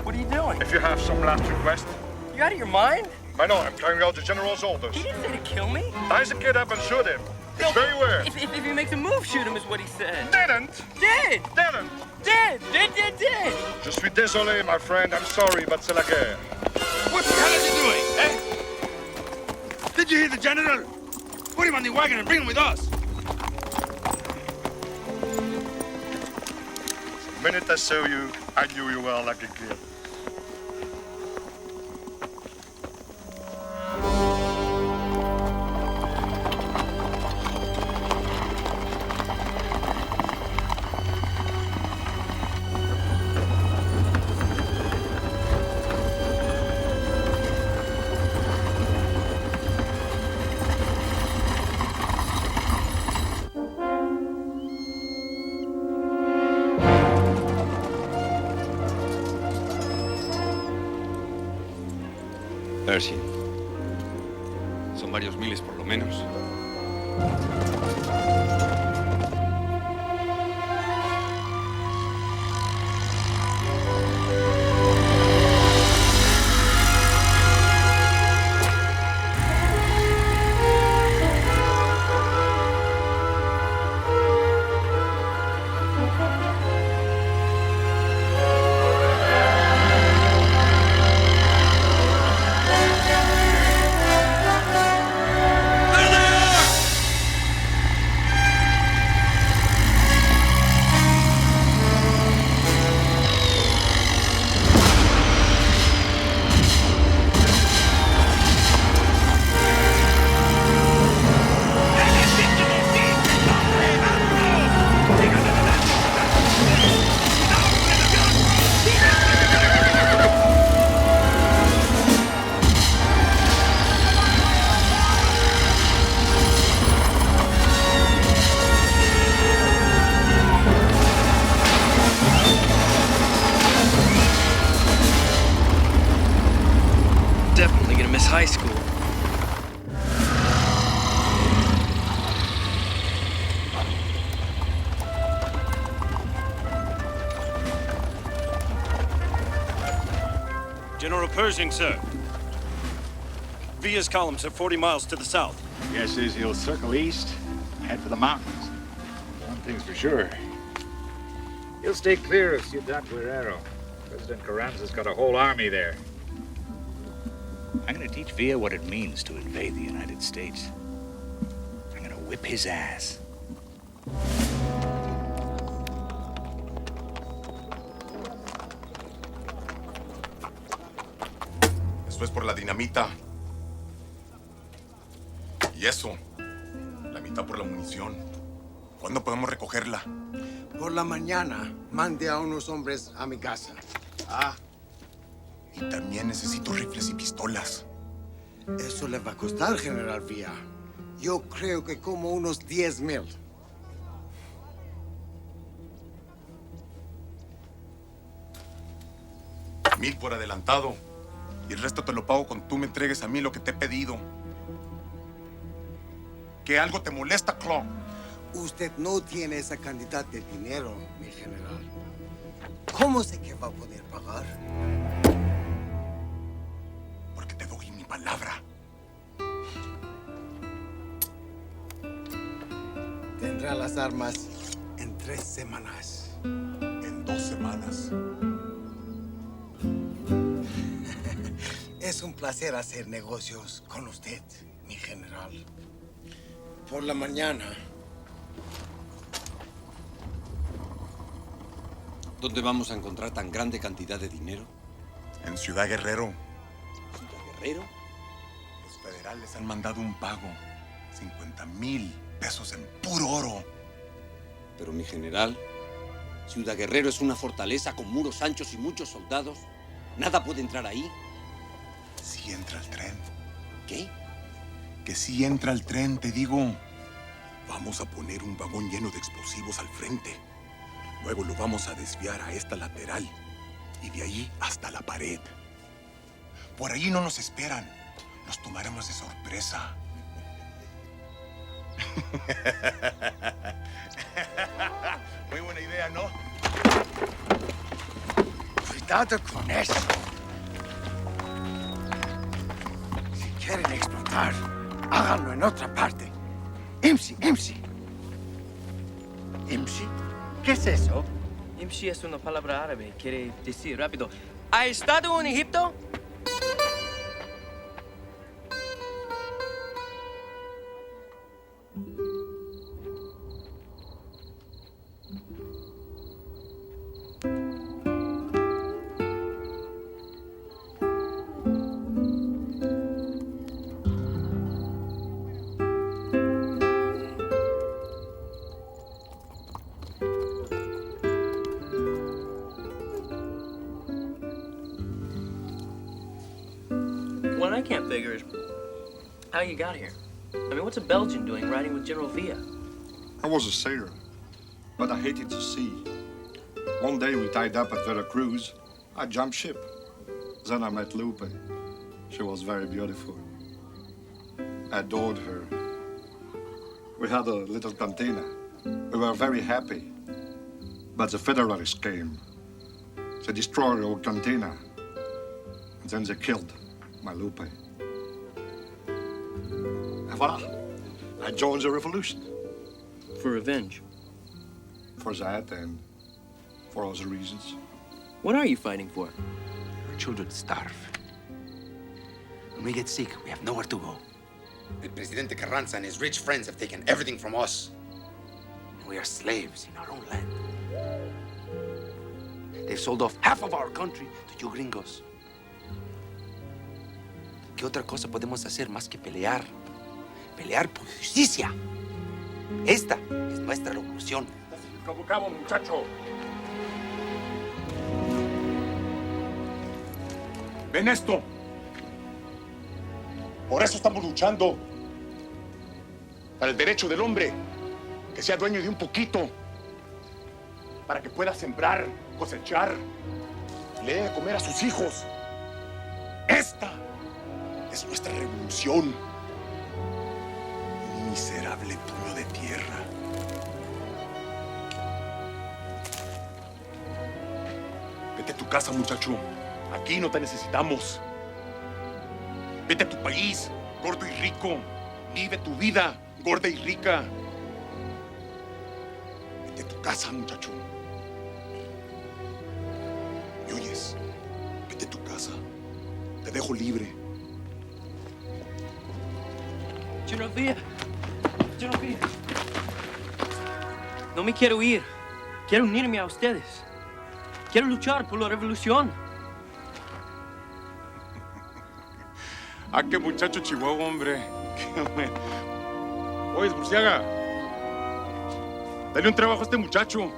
What are you doing? If you have some last request. You out of your mind? I know, I'm carrying out the General's orders. He didn't say to kill me. Ties the kid up and shoot him. It's very weird. If he makes a move, shoot him is what he said. Didn't. Did. Didn't. Did. Je suis désolé, my friend. I'm sorry, but c'est la guerre. What the hell is he doing, eh? Did you hear the general? Put him on the wagon and bring him with us. The minute I saw you, I knew you were like a kid. Percy. Son varios miles por lo menos. high school. General Pershing, sir. Villa's columns are 40 miles to the south. Guesses he'll circle east, head for the mountains. One thing's for sure. He'll stay clear of Ciudad Guerrero. President Carranza's got a whole army there. I'm gonna teach Villa what it means to invade the United States. I'm gonna whip his ass. Eso es por la dinamita. Y eso, la mitad por la munición. ¿Cuándo podemos recogerla? Por la mañana, mande a unos hombres a mi casa. Ah, y también necesito rifles y pistolas. Eso le va a costar, General Villa. Yo creo que como unos 10,000. $1,000 por adelantado. Y el resto te lo pago cuando tú me entregues a mí lo que te he pedido. ¿Que algo te molesta, Claw? Usted no tiene esa cantidad de dinero, mi general. ¿Cómo sé que va a poder pagar? Porque te doy mi palabra. Tendrá las armas en 3 semanas. En 2 semanas. Es un placer hacer negocios con usted, mi general. Por la mañana. ¿Dónde vamos a encontrar tan grande cantidad de dinero? En Ciudad Guerrero. ¿Ciudad Guerrero? Los federales han mandado un pago. 50,000 pesos en puro oro. Pero mi general, Ciudad Guerrero es una fortaleza con muros anchos y muchos soldados. ¿Nada puede entrar ahí? Sí entra el tren. ¿Qué? Que sí entra el tren, te digo. Vamos a poner un vagón lleno de explosivos al frente. Luego lo vamos a desviar a esta lateral. Y de ahí hasta la pared. Por ahí no nos esperan. Los tomaremos de sorpresa. Muy buena idea, ¿no? Cuidado con eso. Si quieren explotar, háganlo en otra parte. IMSI. ¿IMSI? ¿Qué es eso? Imshi es una palabra árabe. Quiere decir rápido. ¿Ha estado en Egipto? What I can't figure is how you got here. I mean, what's a Belgian doing riding with General Villa? I was a sailor, but I hated the sea. One day we tied up at Veracruz. I jumped ship. Then I met Lupe. She was very beautiful. I adored her. We had a little cantina. We were very happy. But the Federalists came. They destroyed our cantina. And then they killed my Lupe. And voila, I joined the revolution. For revenge. For that and for other reasons. What are you fighting for? Our children starve. When we get sick, we have nowhere to go. El Presidente Carranza and his rich friends have taken everything from us. And we are slaves in our own land. They've sold off half of our country to you gringos. ¿Qué otra cosa podemos hacer más que pelear? Pelear por justicia. Esta es nuestra revolución. Equivocado, muchacho. ¿Ven esto? Por eso estamos luchando. Para el derecho del hombre. Que sea dueño de un poquito. Para que pueda sembrar, cosechar. Y le dé de comer a sus hijos. Esta Es nuestra revolución. Un miserable puño de tierra. Vete a tu casa, muchacho. Aquí no te necesitamos. Vete a tu país, gordo y rico. Vive tu vida, gorda y rica. Vete a tu casa, muchacho. ¿Me oyes? Vete a tu casa. Te dejo libre. Genovia. No me quiero ir. Quiero unirme a ustedes. Quiero luchar por la revolución. Ah, qué muchacho chihuahua, hombre. Oye, Burciaga. Dale un trabajo a este muchacho.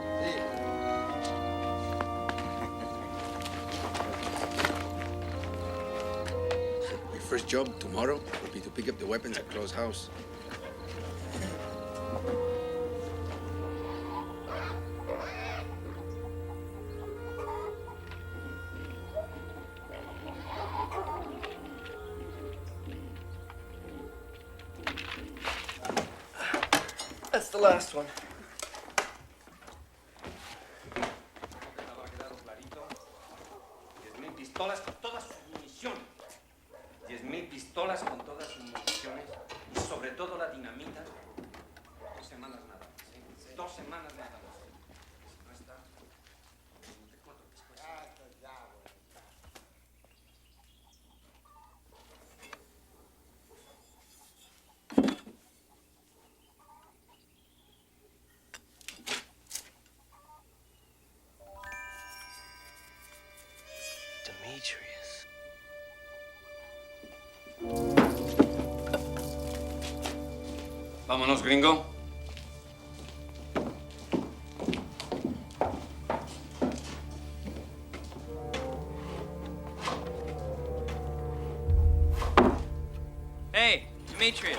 My first job tomorrow will be to pick up the weapons at Claude's house. That's the last one. Pistolas con todas sus municiones. 10,000 pistolas con todas sus municiones. Y sobre todo la dinamita. 2 semanas nada más. 2 semanas nada más. Si no está, no te cuento después. Demetrius. Vámonos, gringo. Hey, Demetrius.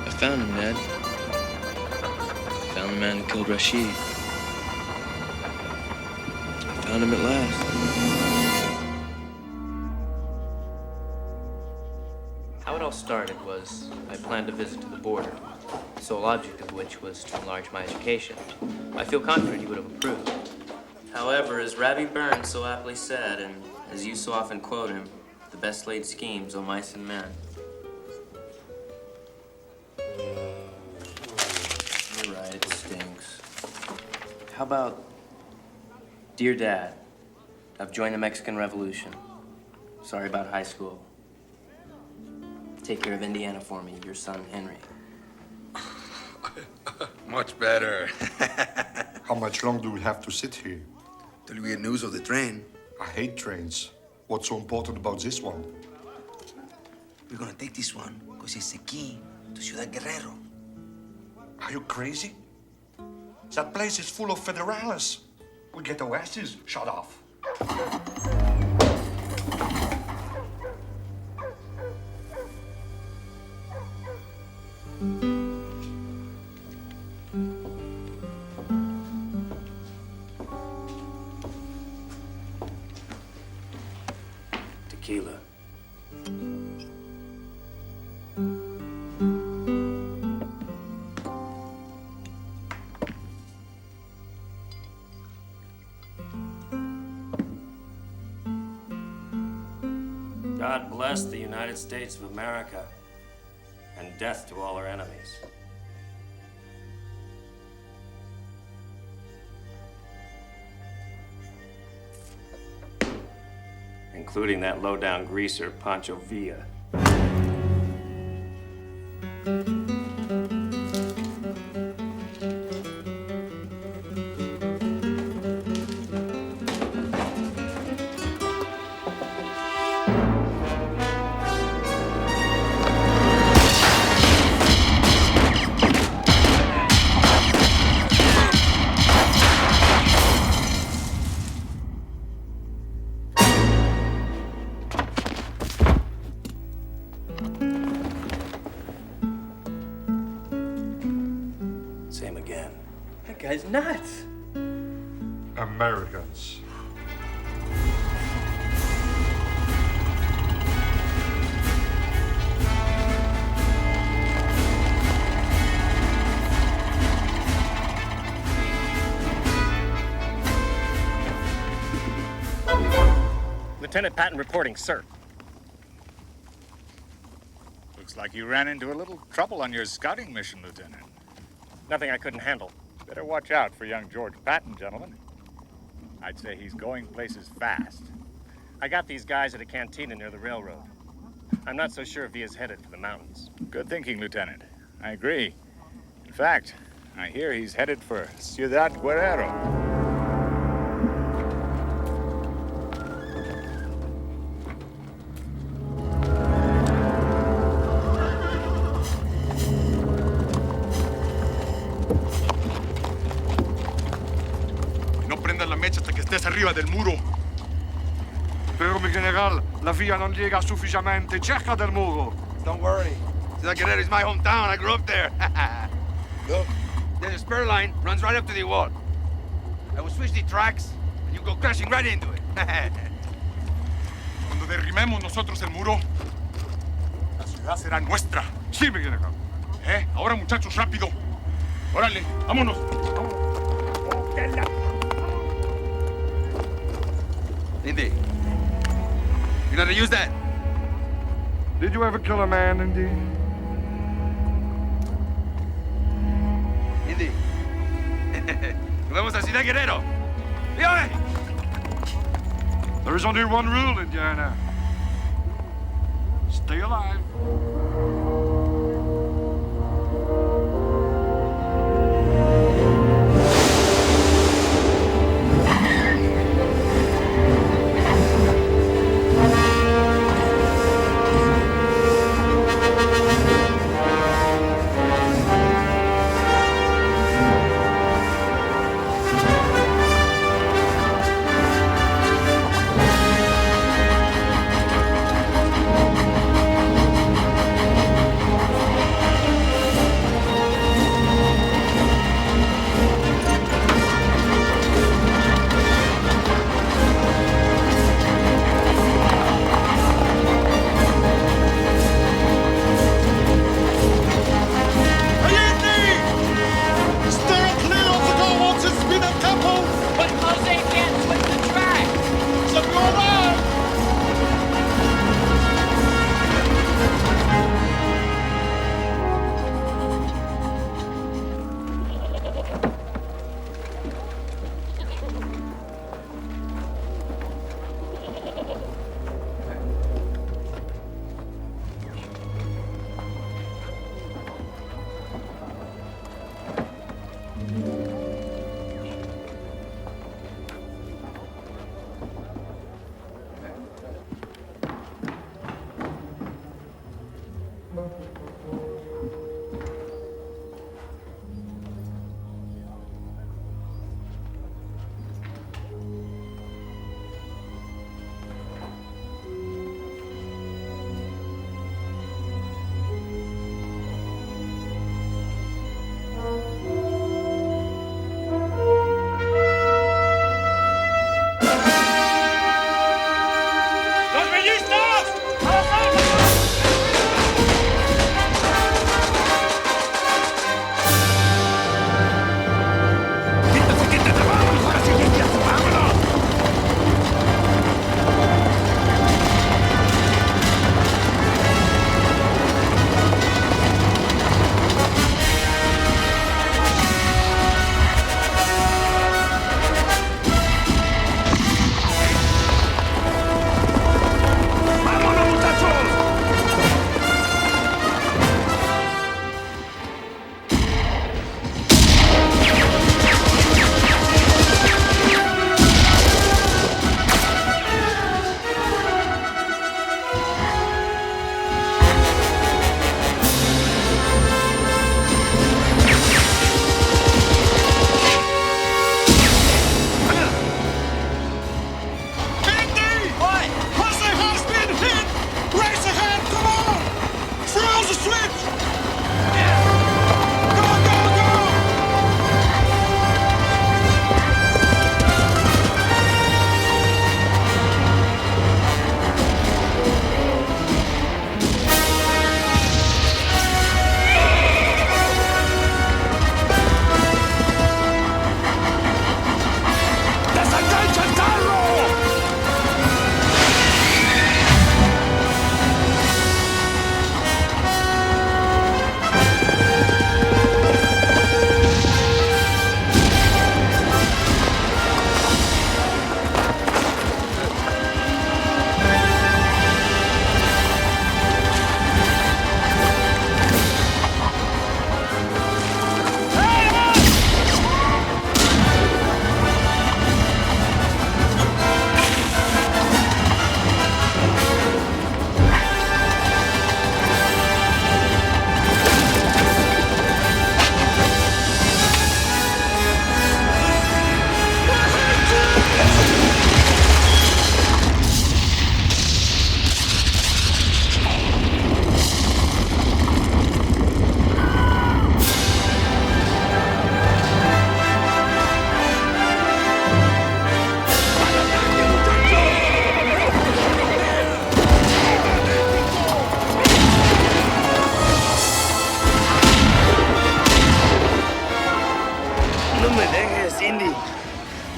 I found him, Dad. Found the man who killed Rashid. I found him at last. How it all started was I planned a visit to the border, the sole object of which was to enlarge my education. I feel confident he would have approved. However, as Rabbi Burns so aptly said, and as you so often quote him, the best laid schemes, O mice and men. You're right, it stinks. How about, Dear Dad, I've joined the Mexican Revolution. Sorry about high school. Take care of Indiana for me, your son, Henry. Much better. How much longer do we have to sit here? Till we get news of the train. I hate trains. What's so important about this one? We're gonna take this one because it's the key to Ciudad Guerrero. Are you crazy? That place is full of federales. We get our asses shut off. Tequila. God bless the United States of America, and death to all our enemies. Including that low-down greaser, Pancho Villa. Same again. That guy's nuts. Americans. Lieutenant Patton reporting, sir. Looks like you ran into a little trouble on your scouting mission, Lieutenant. Nothing I couldn't handle. Better watch out for young George Patton, gentlemen. I'd say he's going places fast. I got these guys at a cantina near the railroad. I'm not so sure if he is headed for the mountains. Good thinking, Lieutenant. I agree. In fact, I hear he's headed for Ciudad Guerrero. Arriba del muro. Pero, mi general, la vía non llega sufficientemente cerca del muro. Don't worry. Ciudad Guerrero is my hometown. I grew up there. Look, there's a spur line, runs right up to the wall. I will switch the tracks, and you go crashing right into it. Cuando derribemos nosotros el muro, la ciudad será nuestra. Sí, mi general. Ahora, muchachos, rápido. Órale, vámonos. Indy, you know how to use that? Did you ever kill a man, Indy? Indy. Nos vemos a Ciudad Guerrero. ¡Dígame! There is only one rule, Indiana. Stay alive.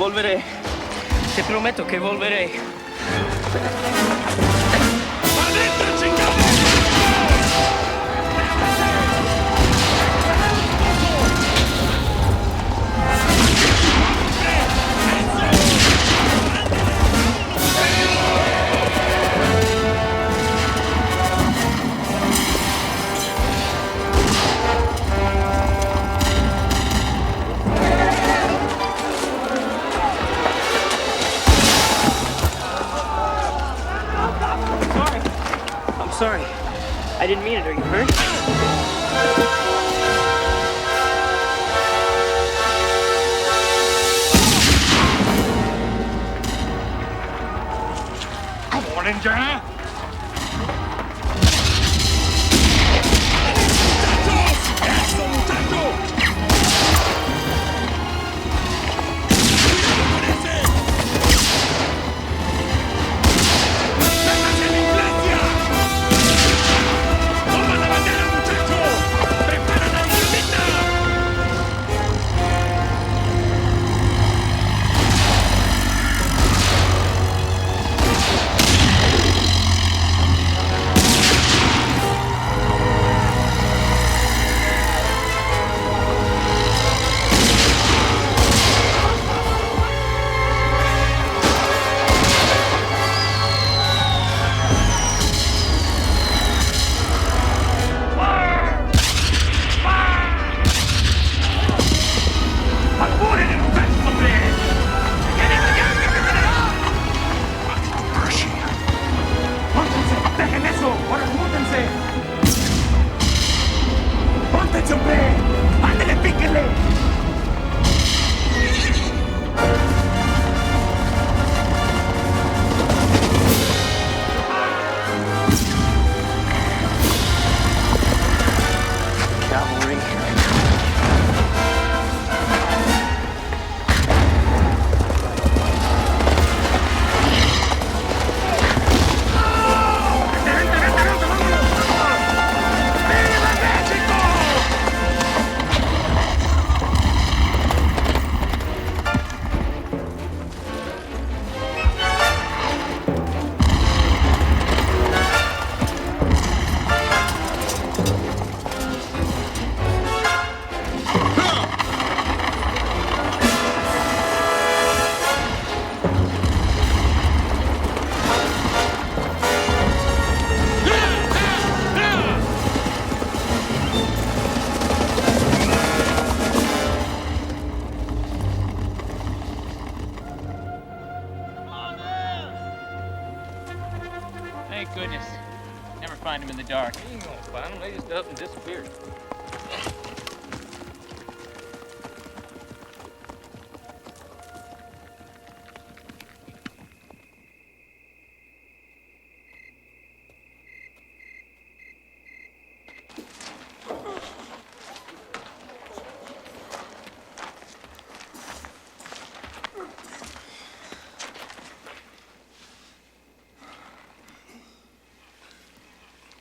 Volveré. Te prometo que volveré. Sorry. I didn't mean it. Are you hurt? Come on, Indiana. Thank goodness. Never find him in the dark. You ain't gonna find him. They just up and disappeared.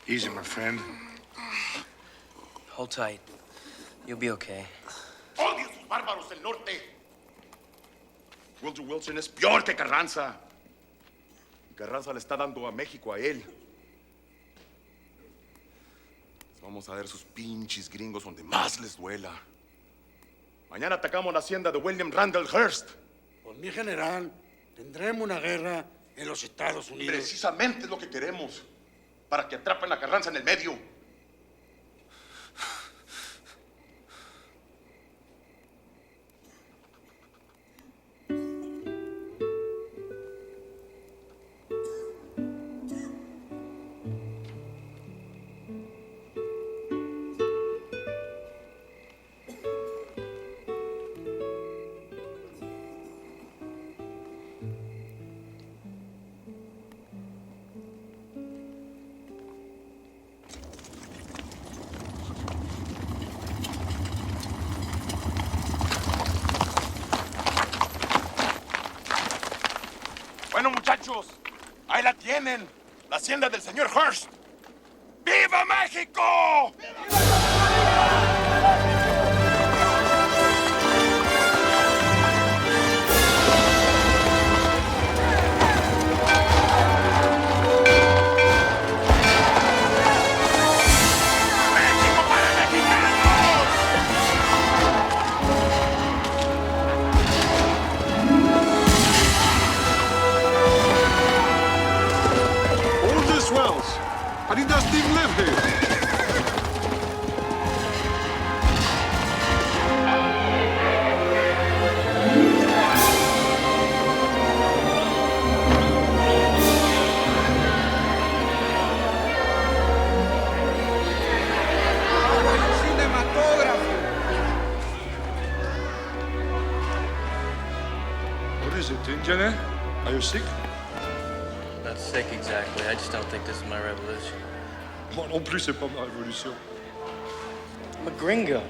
Easy, my friend. Hold tight. You'll be okay. ¡Odio sus bárbaros del norte! Woodrow Wilson es peor que Carranza. Carranza le está dando a México a él. Les vamos a dar sus pinches gringos donde más les duela. Mañana atacamos la hacienda de William Randall Hearst. Pues mi general, tendremos una guerra en los Estados Unidos. Precisamente es lo que queremos. Para que atrapen a Carranza en el medio. Bueno, muchachos, ahí la tienen, la hacienda del señor Hearst. ¡Viva México! ¡Viva! Indian, eh? Are you sick? Not sick exactly. I just don't think this is my revolution. Moi non plus, c'est pas ma révolution. I'm a gringo.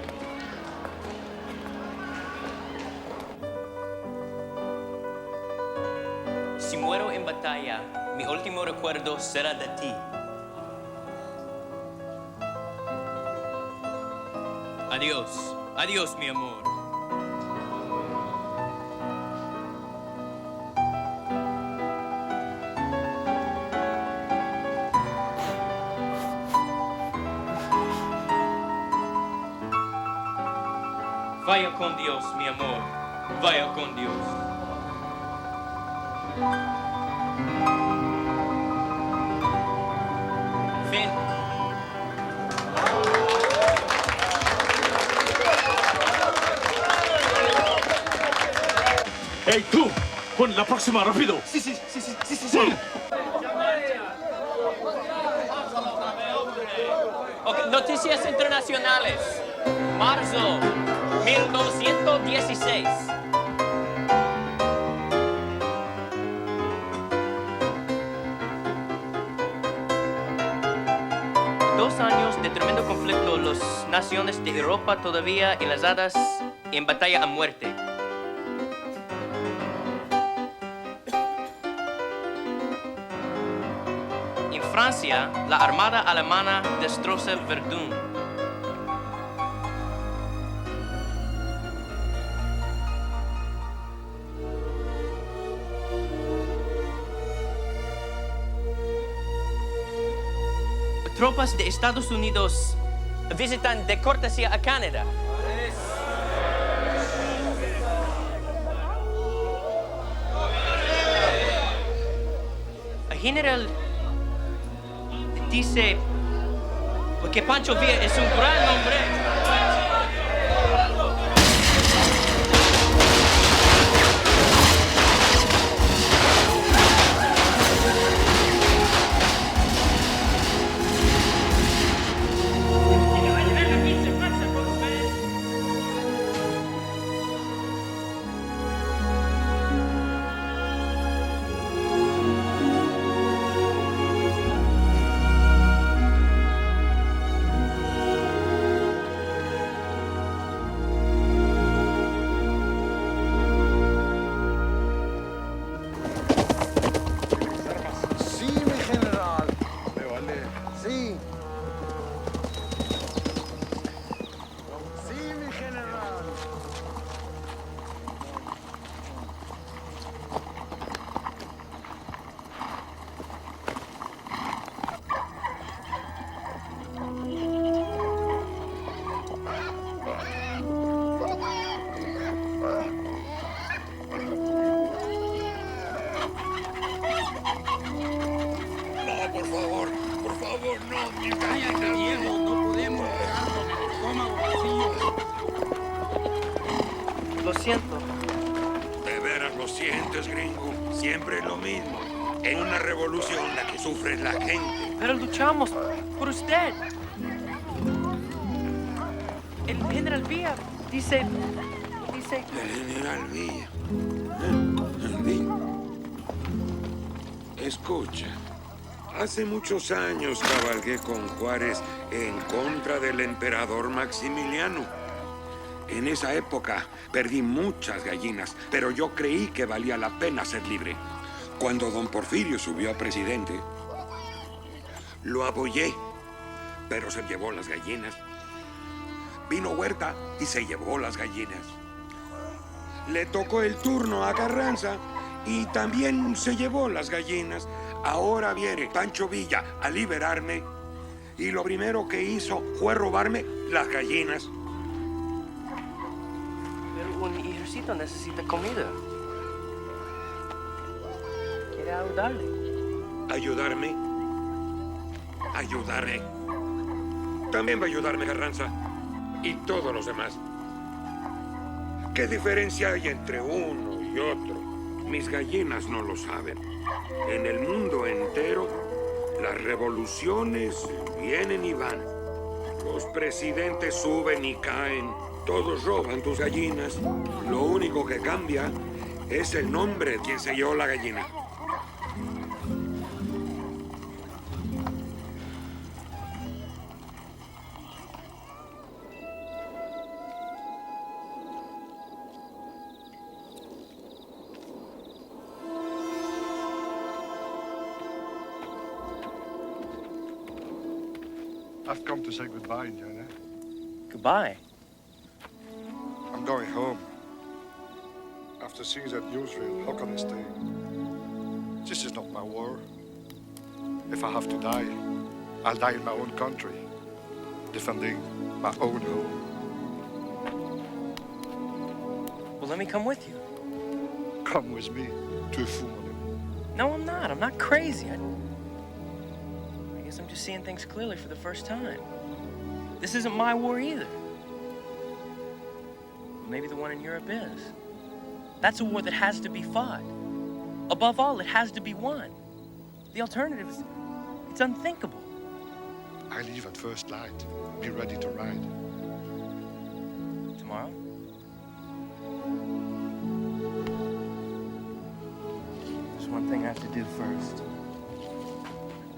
Si muero en batalla, mi último recuerdo será de ti. Adiós. Adiós, mi amor. Vaya con Dios, mi amor. Vaya con Dios. Fin. ¡Hey, tú! ¡Pon la próxima, rápido! Sí. Okay, noticias internacionales. Marzo 1216. Dos años de tremendo conflicto, las naciones de Europa todavía enlazadas en batalla a muerte. En Francia, la armada alemana destroza Verdun. Tropas de Estados Unidos visitan de cortesía a Canadá. El general dice que Pancho Villa es un gran hombre. Sí, mi general. Me vale. Sí. Sí, mi general. No, por favor, no. Mi cállate, Diego. No podemos dejar con el estómago vacío. Lo siento. De veras lo sientes, gringo. Siempre es lo mismo. En una revolución la que sufre es la gente. Pero luchamos por usted. El general Villa dice... El general Villa. Escucha. Hace muchos años cabalgué con Juárez en contra del emperador Maximiliano. En esa época perdí muchas gallinas, pero yo creí que valía la pena ser libre. Cuando don Porfirio subió a presidente, lo apoyé, pero se llevó las gallinas. Vino Huerta y se llevó las gallinas. Le tocó el turno a Carranza y también se llevó las gallinas. Ahora viene Pancho Villa a liberarme y lo primero que hizo fue robarme las gallinas. Pero un ejército necesita comida. ¿Quiere ayudarle? ¿Ayudarme? ¿Ayudarme? También va a ayudarme Carranza y todos los demás. ¿Qué diferencia hay entre uno y otro? Mis gallinas no lo saben. En el mundo entero, las revoluciones vienen y van. Los presidentes suben y caen. Todos roban tus gallinas. Lo único que cambia Es el nombre quien se llevó la gallina. I've come to say goodbye, Indiana. Goodbye. I'm going home. After seeing that newsreel, how can I stay? This is not my war. If I have to die, I'll die in my own country, defending my own home. Well, let me come with you. Come with me to Fumo. No, I'm not. I'm not crazy. I guess I'm just seeing things clearly for the first time. This isn't my war either. Maybe the one in Europe is. That's a war that has to be fought. Above all, it has to be won. The alternative is, it's unthinkable. I leave at first light. Be ready to ride. Tomorrow? There's one thing I have to do first.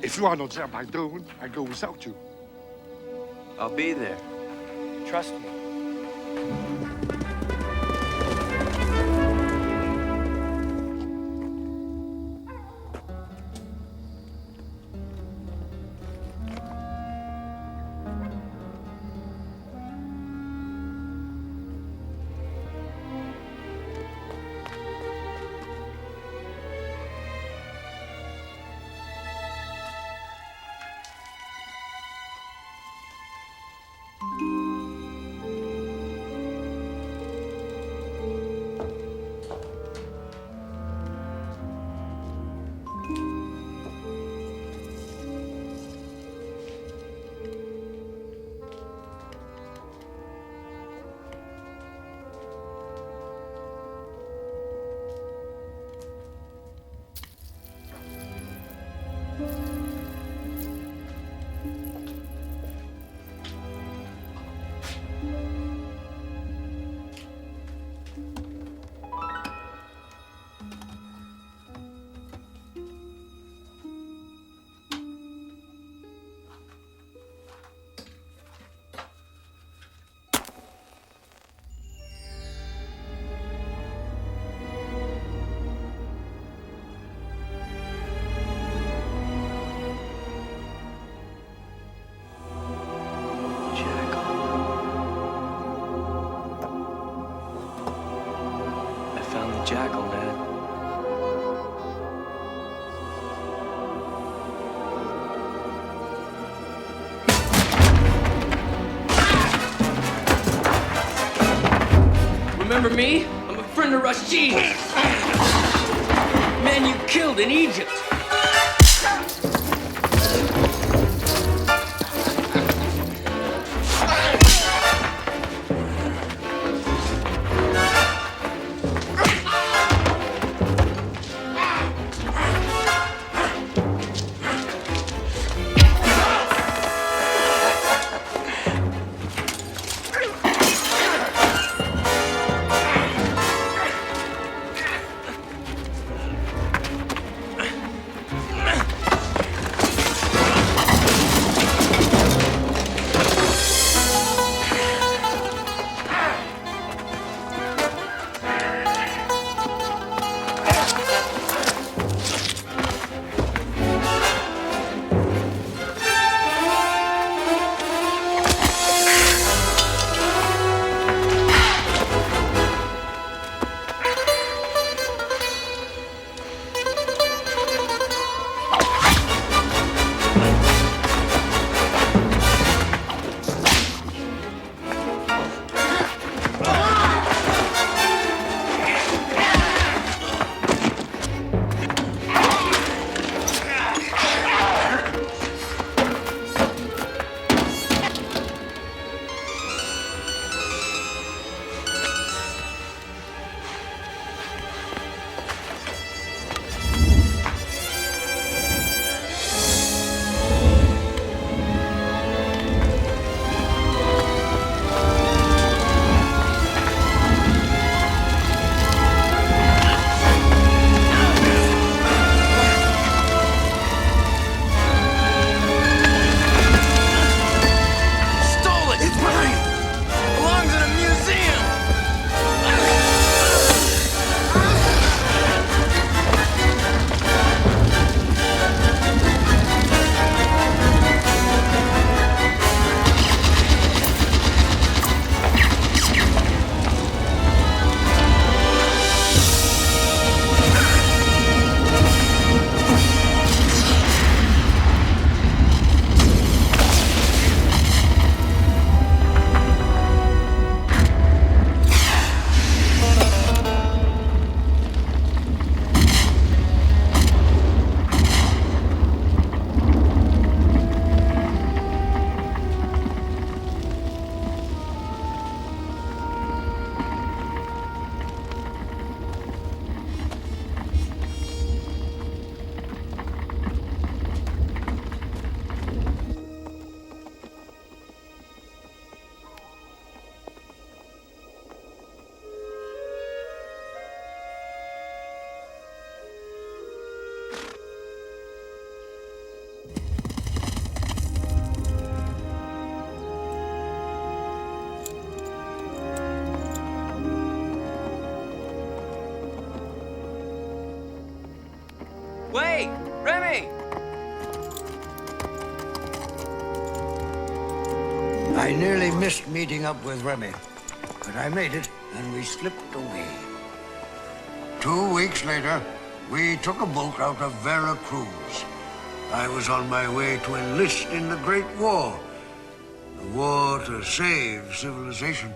If you are not there by dawn, I go without you. I'll be there. Trust me. Jackal, Dad. Remember me? I'm a friend of Rashid's. Man you killed in Egypt. way. I nearly missed meeting up with Remy, but I made it, and we slipped away. 2 weeks later, we took a boat out of Vera Cruz. I was on my way to enlist in the Great War. The war to save civilization.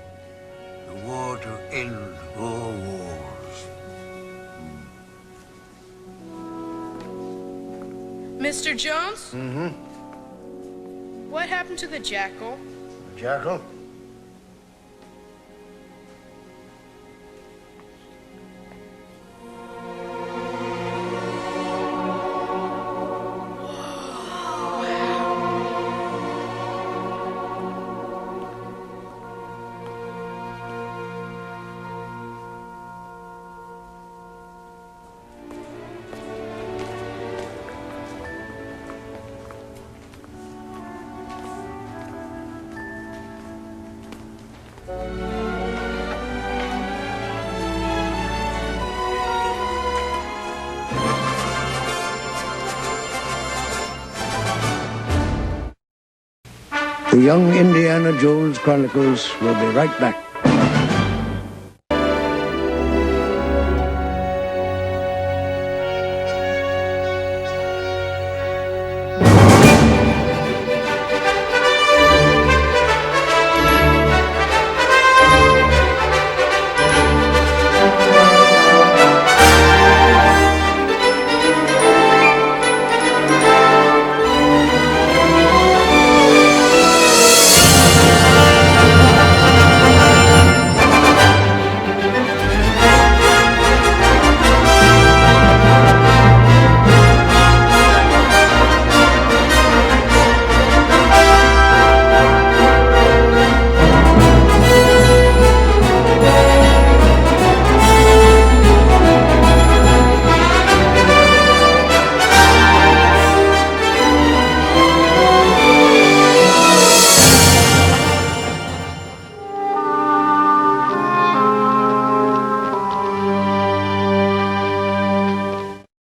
The war to end all wars. Mr. Jones? Mm-hmm. What happened to the Jackal? The Jackal? The Young Indiana Jones Chronicles will be right back.